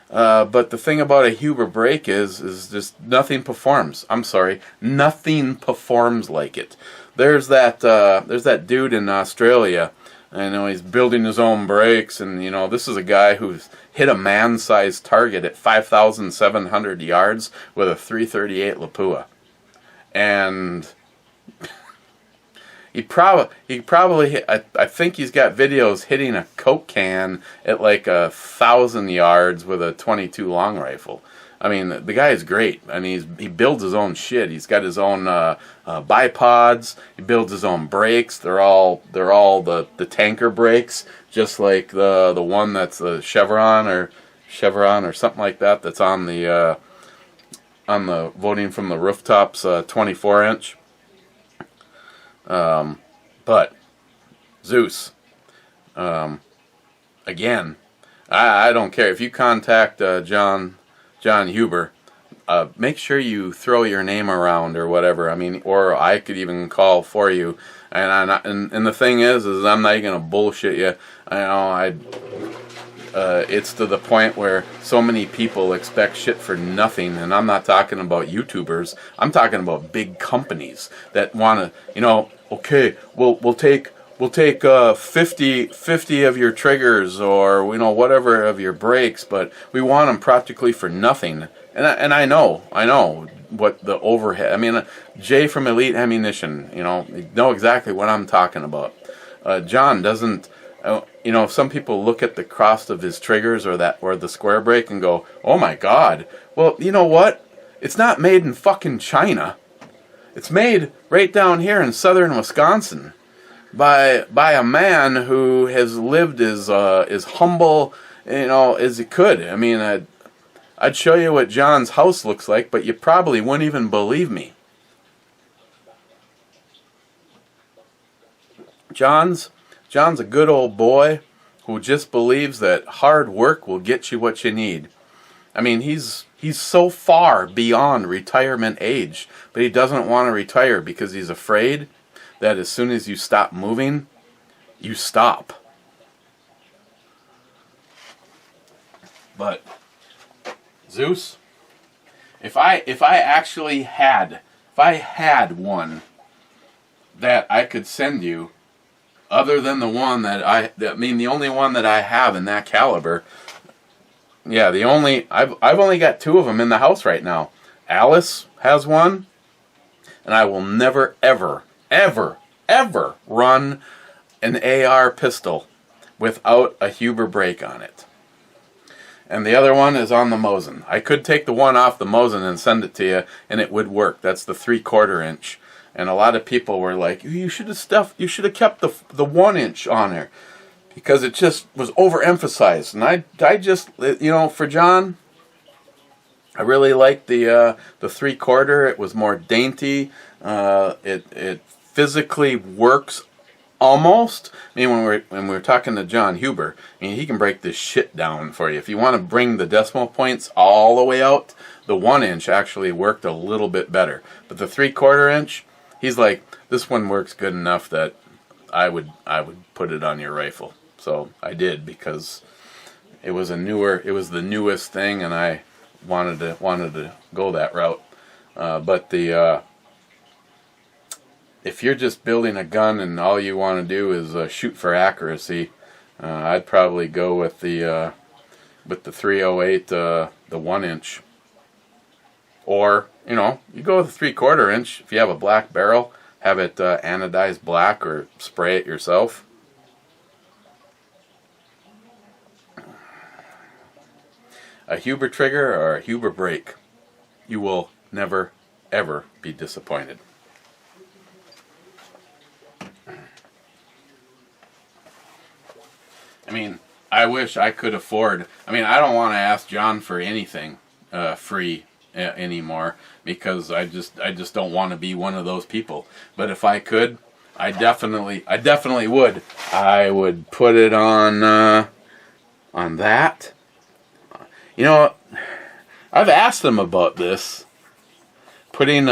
But the thing about a Huber brake is just nothing performs. I'm sorry, nothing performs like it. There's that dude in Australia. I know he's building his own brakes, and you know, this is a guy who's hit a man-sized target at 5,700 yards with a 338 Lapua, and He probably I think he's got videos hitting a Coke can at like 1,000 yards with a 22 long rifle. I mean, the guy is great. I mean, he builds his own shit. He's got his own bipods. He builds his own brakes. They're all the tanker brakes, just like the one that's the Chevron or something like that. That's on the Voting from the Rooftops 24-inch. But Zeus, again, I don't care if you contact John Huber. Make sure you throw your name around or whatever. I mean, or I could even call for you. And the thing is I'm not gonna bullshit you. I know it's to the point where so many people expect shit for nothing, and I'm not talking about YouTubers. I'm talking about big companies that want to, you know, okay, we'll take 50 of your triggers, or you know, whatever of your brakes, but we want them practically for nothing. And I know what the overhead. I mean, Jay from Elite Ammunition, you know exactly what I'm talking about. John doesn't. You know, some people look at the cost of his triggers or the square brake and go, "Oh my God!" Well, you know what? It's not made in fucking China. It's made right down here in southern Wisconsin by a man who has lived as humble, you know, as he could. I mean, I'd show you what John's house looks like, but you probably wouldn't even believe me. John's a good old boy who just believes that hard work will get you what you need. I mean, he's so far beyond retirement age, but he doesn't want to retire because he's afraid that as soon as you stop moving, you stop. But Zeus, If I actually had, if I had one that I could send you, other than the one the only one that I have in that caliber. Yeah, I've only got 2 of them in the house right now. Alice has one, and I will never, ever, ever, ever run an AR pistol without a Huber brake on it. And the other one is on the Mosin. I could take the one off the Mosin and send it to you, and it would work. That's the 3/4 inch. And a lot of people were like, you should have kept the 1 inch on there, because it just was overemphasized. And I just, for John, I really liked the 3/4. It was more dainty. It physically works almost. I mean, when we're talking to John Huber, I mean, he can break this shit down for you. If you want to bring the decimal points all the way out, the 1 inch actually worked a little bit better. But the 3/4 inch, he's like, this one works good enough that I would put it on your rifle. So I did, because it was the newest thing, and I wanted to go that route. But if you're just building a gun and all you want to do is shoot for accuracy, I'd probably go with the 308, the 1 inch. Or, you go with the 3/4 inch. If you have a black barrel, have it anodized black, or spray it yourself. A Huber trigger or a Huber brake, you will never, ever be disappointed. I mean, I wish I could afford. I mean, I don't want to ask John for anything free anymore, because I just don't want to be one of those people. But if I could, I definitely would. I would put it on that. I've asked him about this. Putting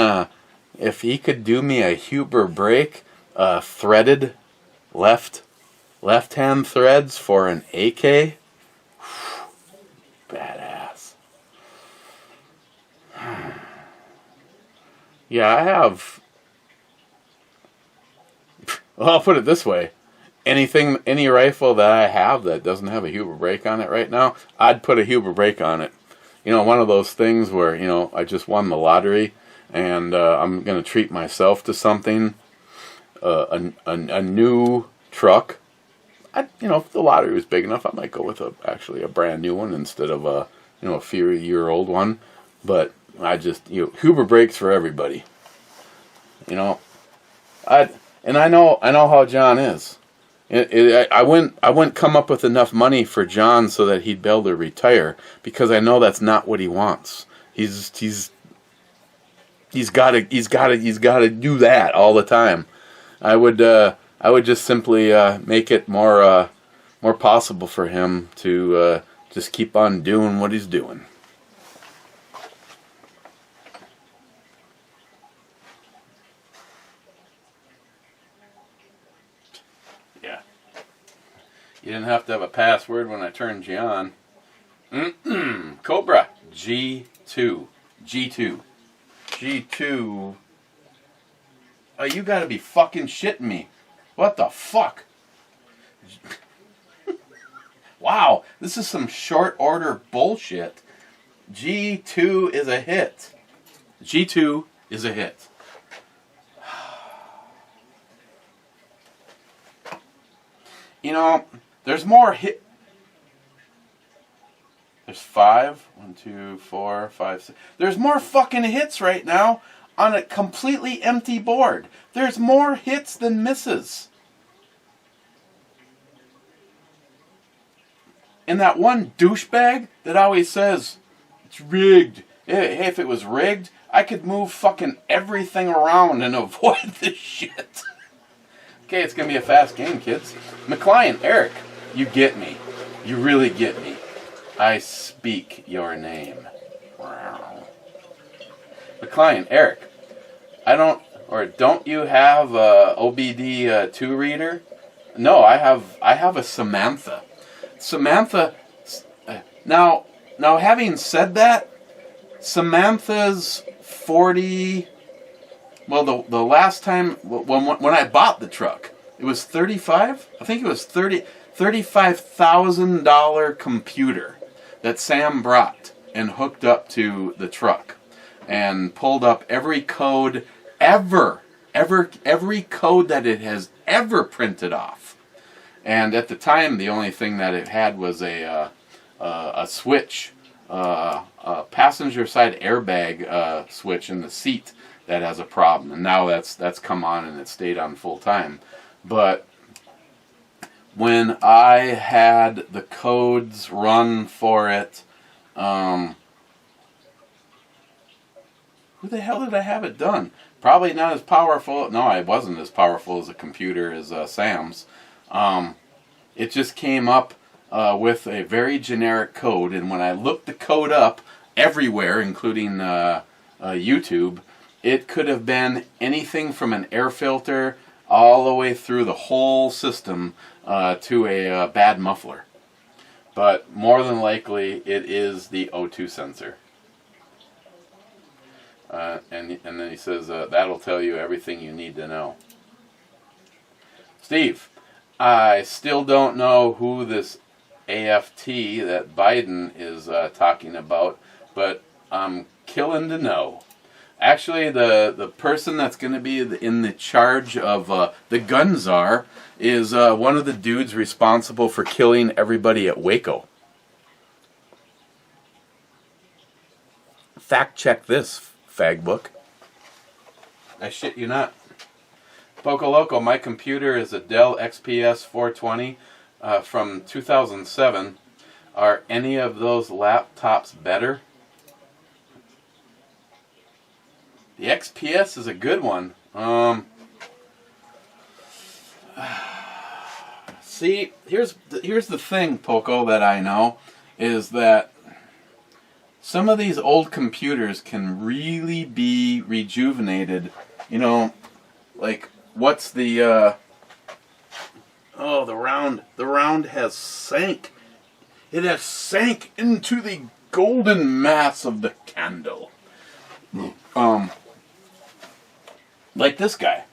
if he could do me a Huber brake, threaded left-hand threads for an AK. Badass. Yeah, I have. Well, I'll put it this way. Any rifle that I have that doesn't have a Huber brake on it right now, I'd put a Huber brake on it. One of those things where, I just won the lottery, and I'm going to treat myself to something, a new truck. If the lottery was big enough, I might go with actually a brand new one instead of a few-year old one. But I just, Huber brakes for everybody. I know how John is. I wouldn't come up with enough money for John so that he'd be able to retire, because I know that's not what he wants. He's got to do that all the time. I would just simply make it more possible for him to just keep on doing what he's doing. Yeah. You didn't have to have a password when I turned you on. Cobra G2. Oh, you gotta be fucking shitting me. What the fuck? Wow, this is some short order bullshit. G2 is a hit. G2 is a hit. There's more hit. There's 5. 1, 2, 4, 5, 6. There's more fucking hits right now on a completely empty board. There's more hits than misses. And that one douchebag that always says, it's rigged. Hey, if it was rigged, I could move fucking everything around and avoid this shit. Okay, it's going to be a fast game, kids. McLean, Eric, you get me. You really get me. I speak your name. Wow. McLean, Eric, don't you have a OBD2 reader? No, I have a Samantha. Samantha, now having said that, Samantha's 40. Well, the last time when I bought the truck, it was 35. I think it was $35,000 computer that Sam brought and hooked up to the truck and pulled up every code every code that it has ever printed off. And at the time, the only thing that it had was a switch, a passenger side airbag switch in the seat that has a problem. And now that's come on and it stayed on full time. But when I had the codes run for it, who the hell did I have it done? Probably not as powerful. No, I wasn't as powerful as a computer as Sam's. It just came up with a very generic code, and when I looked the code up everywhere, including YouTube, it could have been anything from an air filter all the way through the whole system to a bad muffler. But more than likely, it is the O2 sensor. And then he says, that'll tell you everything you need to know. Steve, I still don't know who this AFT that Biden is talking about, but I'm killing to know. Actually, the person that's going to be in the charge of the gun czar is one of the dudes responsible for killing everybody at Waco. Fact check this, fag book. I shit you not. Poco Loco, my computer is a Dell XPS 420 from 2007. Are any of those laptops better? The XPS is a good one. See, here's the thing, Poco, that I know is that some of these old computers can really be rejuvenated. You know, like what's the the round has sank. It has sank into the golden mass of the candle. Like this guy.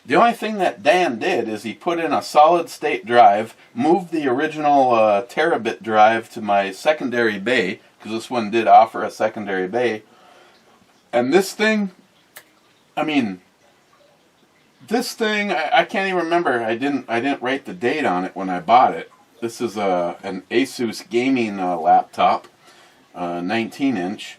The only thing that Dan did is he put in a solid state drive, moved the original terabit drive to my secondary bay, because this one did offer a secondary bay. And this thing, I can't even remember. I didn't write the date on it when I bought it. This is an Asus gaming laptop, 19-inch.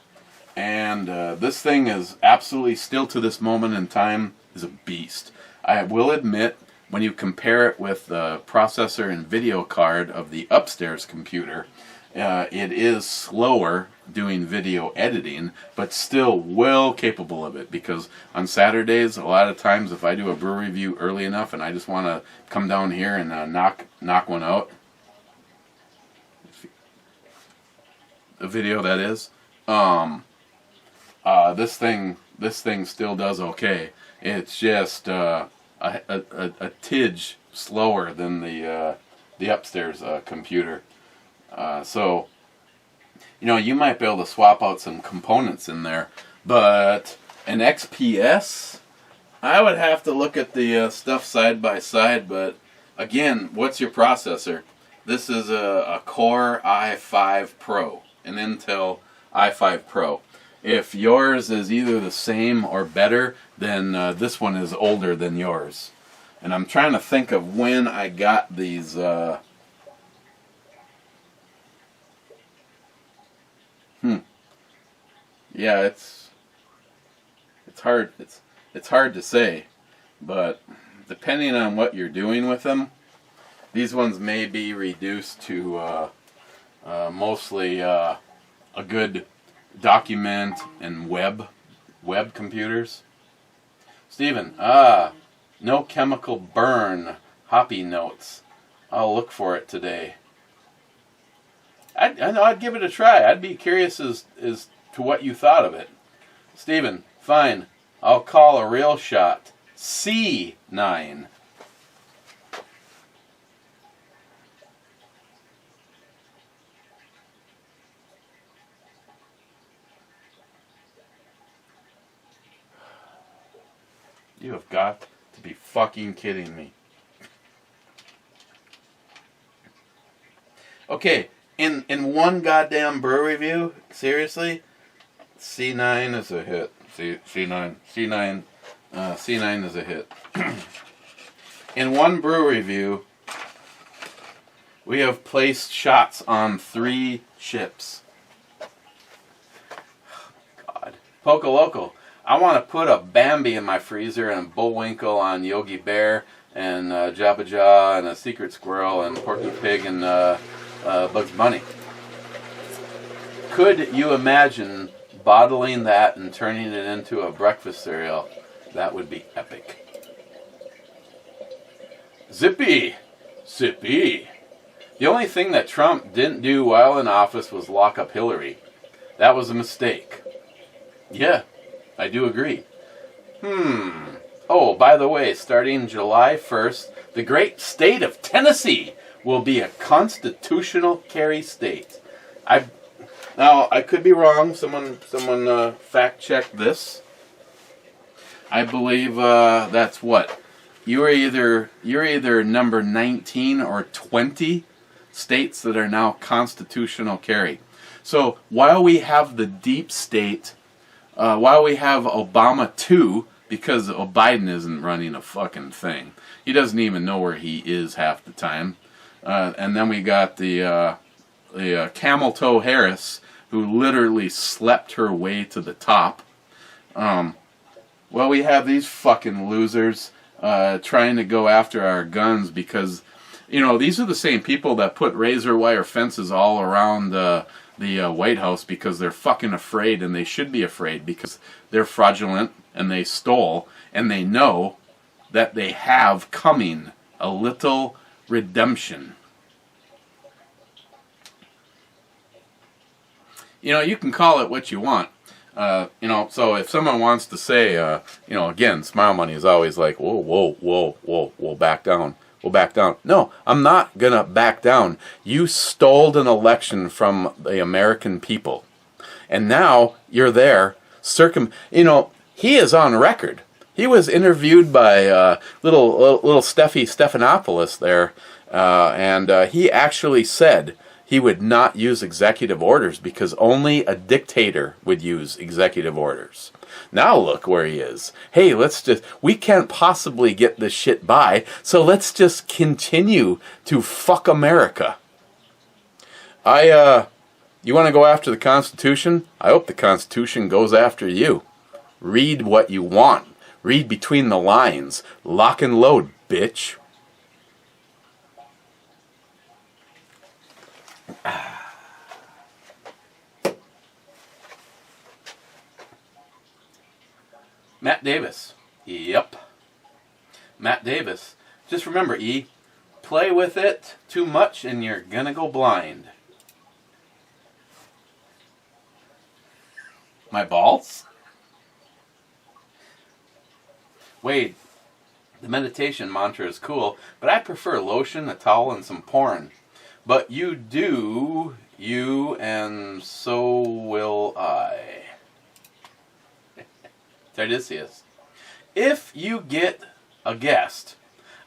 And this thing is absolutely, still to this moment in time, is a beast. I will admit, when you compare it with the processor and video card of the upstairs computer, it is slower doing video editing, but still well capable of it. Because on Saturdays, a lot of times, if I do a brew review early enough and I just want to come down here and knock one out, a video that is, this thing still does okay. It's just a tidge slower than the upstairs computer. So, you know, you might be able to swap out some components in there, but an XPS, I would have to look at the stuff side by side. But again, what's your processor? This is a Core i5 Pro, an Intel i5 Pro. If yours is either the same or better, then this one is older than yours. And I'm trying to think of when I got these. Yeah, it's hard. It's hard to say, but depending on what you're doing with them, these ones may be reduced to mostly a good document and web computers. Stephen, no chemical burn, hoppy notes. I'll look for it today. I know I'd give it a try. I'd be curious as to what you thought of it. Stephen, fine. I'll call a real shot. C9. You have got to be fucking kidding me. Okay, in one goddamn brew review, seriously, C9 is a hit. C9 is a hit. In one brew review, we have placed shots on 3 ships. God. Poco Loco. I want to put a Bambi in my freezer and a Bullwinkle on Yogi Bear and Jabba Jaw and a Secret Squirrel and Porky Pig and Bugs Bunny. Could you imagine bottling that and turning it into a breakfast cereal? That would be epic. Zippy! Zippy! The only thing that Trump didn't do while in office was lock up Hillary. That was a mistake. Yeah, I do agree. Oh, by the way, starting July 1st, the great state of Tennessee will be a constitutional carry state. Now, I could be wrong. Someone fact check this. I believe that's what? You're either number 19 or 20 states that are now constitutional carry. So while we have the deep state, while we have Obama 2, because Biden isn't running a fucking thing. He doesn't even know where he is half the time. And then we got the Camel Toe Harris, who literally slept her way to the top. Well, we have these fucking losers trying to go after our guns because, you know, these are the same people that put razor wire fences all around the White House because they're fucking afraid, and they should be afraid because they're fraudulent and they stole, and they know that they have coming a little redemption. You know, you can call it what you want. You know, so if someone wants to say, you know, again, Smile Money is always like, whoa, back down. We'll back down. No, I'm not going to back down. You stole an election from the American people. And now you're there. You know, he is on record. He was interviewed by little Steffi Stephanopoulos there. And he actually said he would not use executive orders because only a dictator would use executive orders. Now look where he is. Hey, we can't possibly get this shit by, so let's just continue to fuck America. You want to go after the Constitution? I hope the Constitution goes after you. Read what you want. Read between the lines. Lock and load, bitch. Matt Davis. Yep. Matt Davis. Just remember, E, play with it too much and you're gonna go blind. My balls? Wade, the meditation mantra is cool, but I prefer lotion, a towel, and some porn. But you do, and so will I. Tardisius. If you get a guest,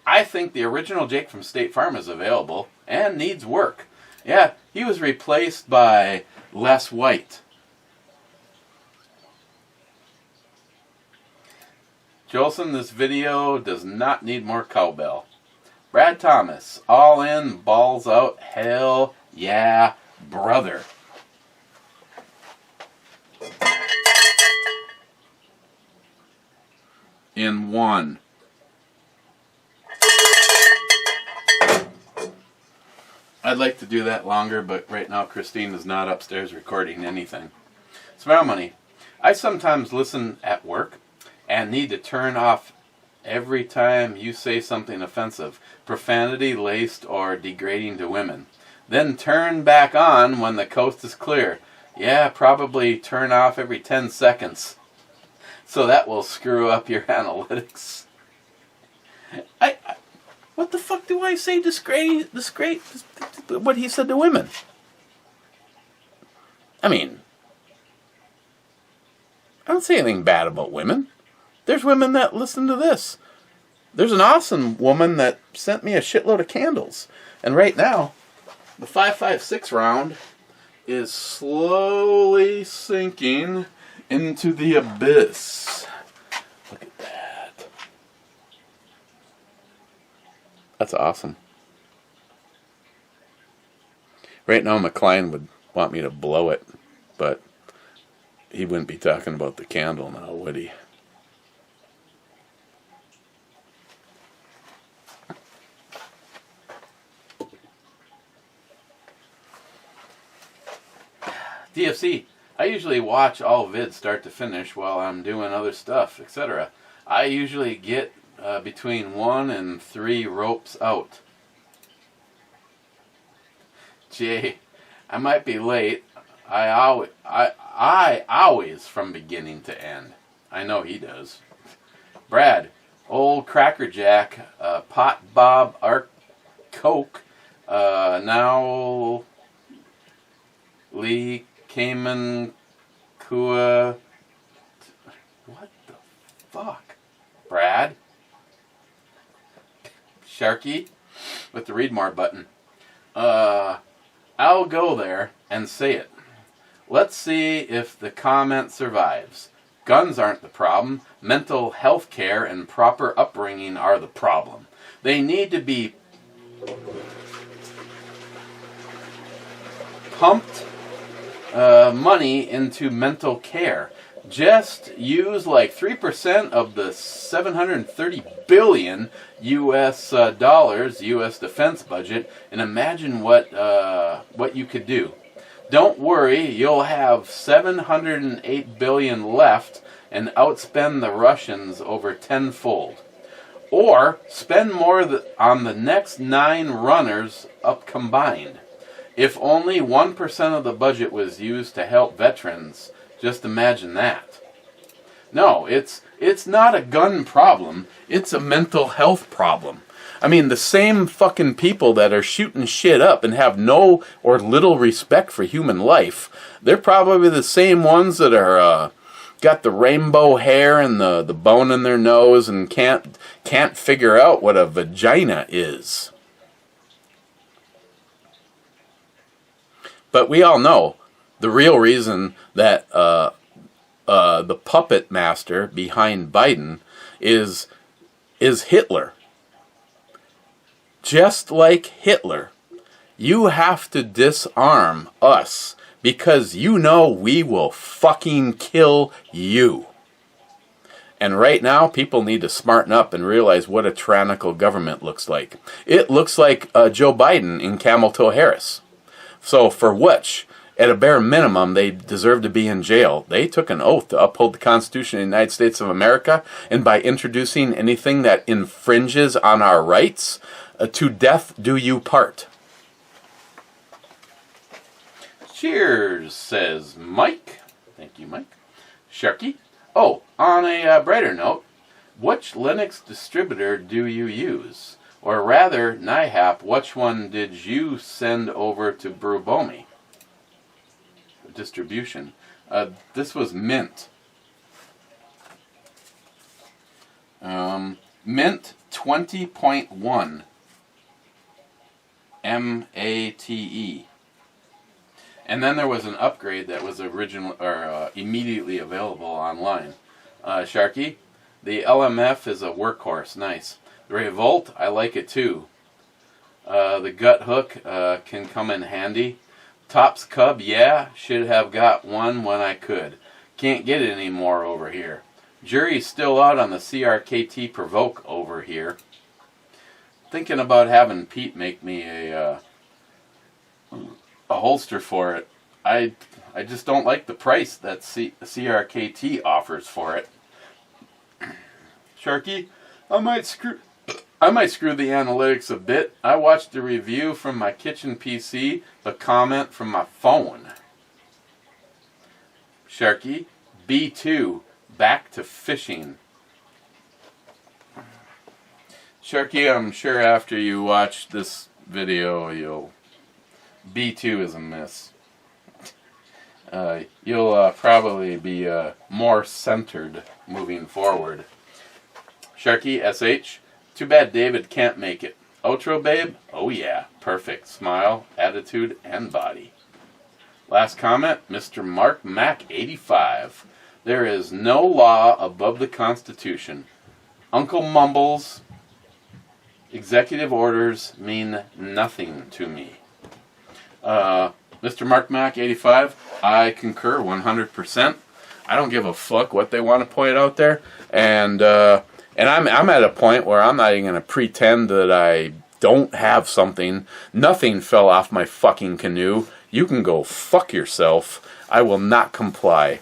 I think the original Jake from State Farm is available and needs work. Yeah, he was replaced by Les White. Jolson, this video does not need more cowbell. Brad Thomas, all in, balls out, hell yeah, brother. In one. I'd like to do that longer, but right now Christine is not upstairs recording anything. Smile Money. I sometimes listen at work and need to turn off every time you say something offensive, profanity laced or degrading to women. Then turn back on when the coast is clear. Yeah, probably turn off every 10 seconds. So that will screw up your analytics. What the fuck do I say disgrace what he said to women? I mean, I don't say anything bad about women. There's women that listen to this. There's an awesome woman that sent me a shitload of candles. And right now, the 5.56 round is slowly sinking into the abyss. Look at that. That's awesome. Right now, McLean would want me to blow it, but he wouldn't be talking about the candle now, would he? DFC, I usually watch all vids start to finish while I'm doing other stuff, etc. I usually get between 1 and 3 ropes out. Jay, I might be late. I always from beginning to end. I know he does. Brad, old Cracker Jack, Pot Bob Arc Coke, now Lee Cayman Kua. What the fuck? Brad? Sharky with the read more button. I'll go there and say it. Let's see if the comment survives. Guns aren't the problem. Mental health care and proper upbringing are the problem. They need to be pumped money into mental care. Just use like 3% of the 730 billion U.S. dollars U.S. defense budget, and imagine what you could do. Don't worry, you'll have 708 billion left and outspend the Russians over tenfold. Or spend more on the next 9 runners up combined. If only 1% of the budget was used to help veterans, just imagine that. No, it's not a gun problem, it's a mental health problem. I mean, the same fucking people that are shooting shit up and have no or little respect for human life, they're probably the same ones that are got the rainbow hair and the bone in their nose and can't figure out what a vagina is. But we all know the real reason that the puppet master behind Biden is Hitler. Just like Hitler, you have to disarm us because you know we will fucking kill you. And right now, people need to smarten up and realize what a tyrannical government looks like. It looks like Joe Biden in Camel Toe Harris. So for which, at a bare minimum, they deserve to be in jail. They took an oath to uphold the Constitution of the United States of America, and by introducing anything that infringes on our rights, to death do you part. Cheers, says Mike. Thank you, Mike. Sharky. Oh, on a brighter note, which Linux distributor do you use? Or rather, NIHAP, which one did you send over to BrewBomi? Distribution. This was Mint. Mint 20.1. MATE. And then there was an upgrade that was immediately available online. Sharky, the LMF is a workhorse. Nice. The Revolt, I like it too. The gut hook can come in handy. Tops Cub, yeah, should have got one when I could. Can't get it anymore over here. Jury's still out on the CRKT Provoke over here. Thinking about having Pete make me a holster for it. I just don't like the price that CRKT offers for it. Sharky, I might screw the analytics a bit. I watched the review from my kitchen PC, the comment from my phone. Sharky, B2, back to fishing. Sharky, I'm sure after you watch this video, B2 is a miss. You'll probably be more centered moving forward. Sharky SH. Too bad David can't make it. Outro, babe? Oh yeah. Perfect. Smile, attitude, and body. Last comment, Mr. Mark Mac 85. There is no law above the Constitution. Uncle Mumble's executive orders mean nothing to me. Mr. Mark Mac 85, I concur 100%. I don't give a fuck what they want to point out there, and I'm at a point where I'm not even going to pretend that I don't have something. Nothing fell off my fucking canoe. You can go fuck yourself. I will not comply.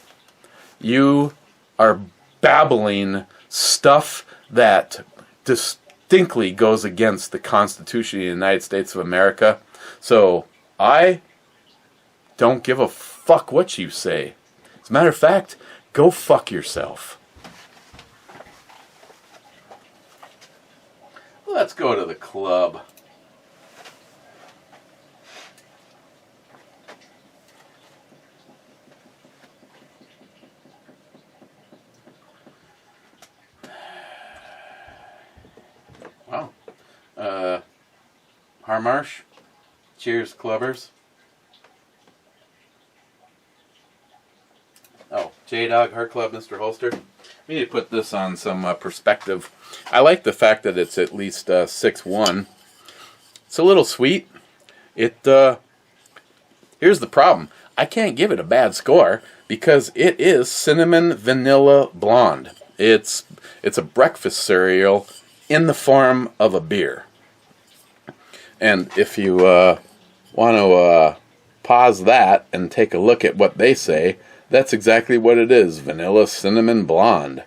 You are babbling stuff that distinctly goes against the Constitution of the United States of America. So I don't give a fuck what you say. As a matter of fact, go fuck yourself. Let's go to the club. Wow. Harmarsh. Cheers, clubbers. Oh, J-Dog, Heart Club, Mr. Holster. We need to put this on some perspective. I like the fact that it's at least 6.1. It's a little sweet. Here's the problem. I can't give it a bad score because it is cinnamon vanilla blonde. It's a breakfast cereal in the form of a beer. And if you want to pause that and take a look at what they say, that's exactly what it is. Vanilla cinnamon blonde.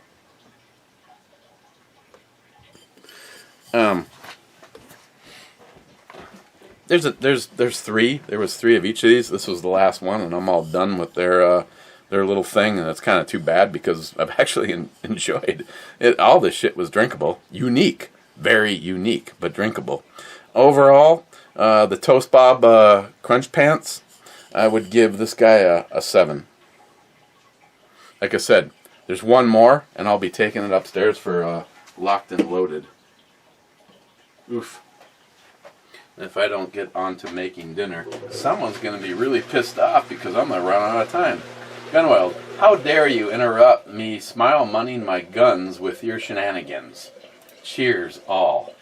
There's three. There was three of each of these. This was the last one, and I'm all done with their little thing, and that's kind of too bad because I've actually enjoyed it. All this shit was drinkable, unique, very unique, but drinkable. Overall, the Toast Bob Crunch Pants, I would give this guy a 7. Like I said, there's one more, and I'll be taking it upstairs for locked and loaded. Oof. If I don't get on to making dinner, someone's going to be really pissed off because I'm going to run out of time. Gunwild, how dare you interrupt me smile moneying my guns with your shenanigans? Cheers, all.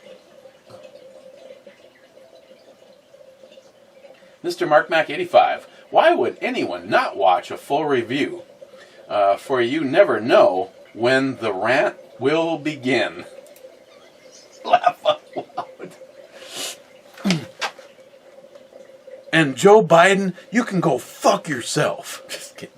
Mr. Mark Mac 85, why would anyone not watch a full review? For you never know when the rant will begin. Laugh out loud. And Joe Biden, you can go fuck yourself. Just kidding.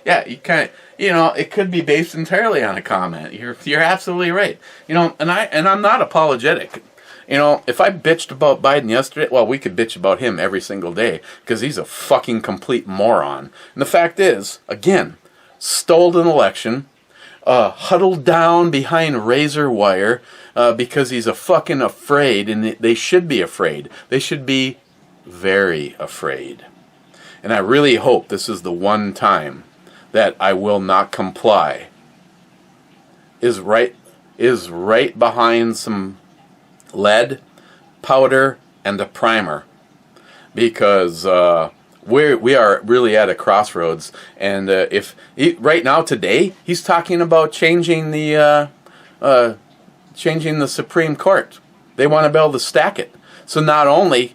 Yeah, you kind of, it could be based entirely on a comment. You're absolutely right. And I'm not apologetic. If I bitched about Biden yesterday, well, we could bitch about him every single day because he's a fucking complete moron. And the fact is, again, stole an election, huddled down behind razor wire because he's a fucking afraid, and they should be afraid. They should be very afraid. And I really hope this is the one time that I will not comply. Is right behind some lead, powder, and a primer, because we are really at a crossroads. And right now today he's talking about changing the Supreme Court. They want to be able to stack it. So not only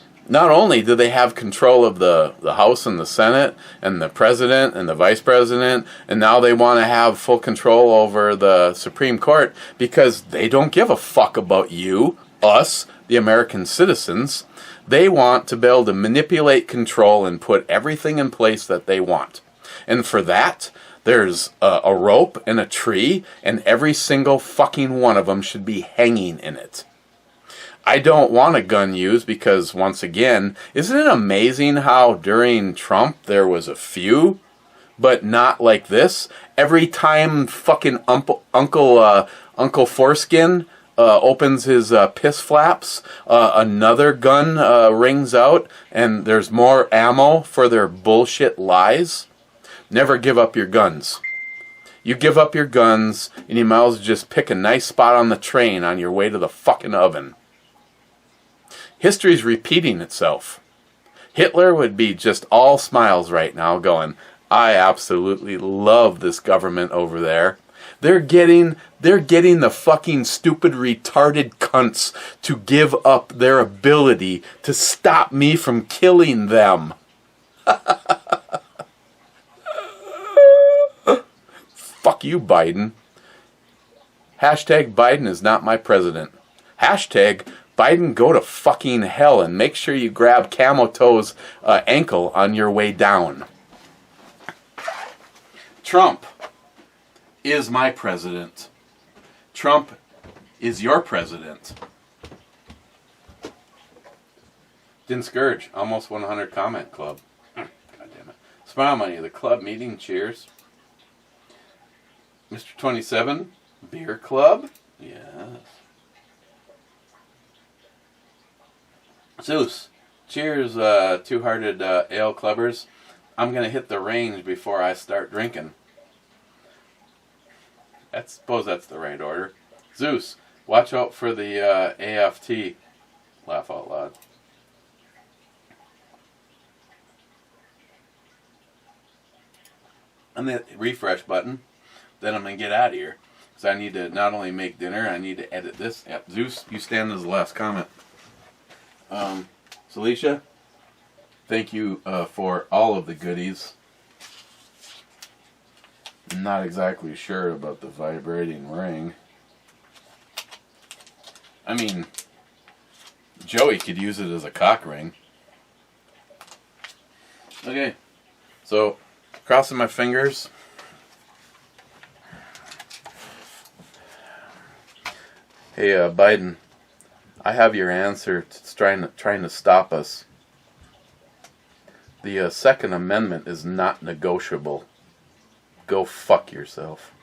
do they have control of the House and the Senate and the President and the Vice President, and now they want to have full control over the Supreme Court because they don't give a fuck about you, us, the American citizens. They want to be able to manipulate, control, and put everything in place that they want. And for that, there's a rope and a tree, and every single fucking one of them should be hanging in it. I don't want a gun used because, once again, isn't it amazing how during Trump there was a few, but not like this? Every time fucking Uncle Foreskin opens his piss flaps, another gun rings out, and there's more ammo for their bullshit lies. Never give up your guns. You give up your guns, and you might as well just pick a nice spot on the train on your way to the fucking oven. History's repeating itself. Hitler would be just all smiles right now going, I absolutely love this government over there. They're getting the fucking stupid retarded cunts to give up their ability to stop me from killing them. Fuck you, Biden. Hashtag Biden is not my president. Hashtag Biden go to fucking hell and make sure you grab Camel Toe's ankle on your way down. Trump is my president. Trump is your president. Didn't Scourge, almost 100 comment club. God damn it. Smile Money, the club meeting, cheers. Mr. 27, beer club. Yes. Zeus, cheers, two-hearted ale clubbers. I'm going to hit the range before I start drinking. I suppose that's the right order. Zeus, watch out for the AFT. Laugh out loud. And the refresh button. Then I'm going to get out of here. Because I need to not only make dinner, I need to edit this. Yep, Zeus, you stand as the last comment. Celicia, thank you for all of the goodies. I'm not exactly sure about the vibrating ring. I mean, Joey could use it as a cock ring. Okay, so crossing my fingers. Hey, Biden, I have your answer to trying to stop us. The Second Amendment is not negotiable. Go fuck yourself.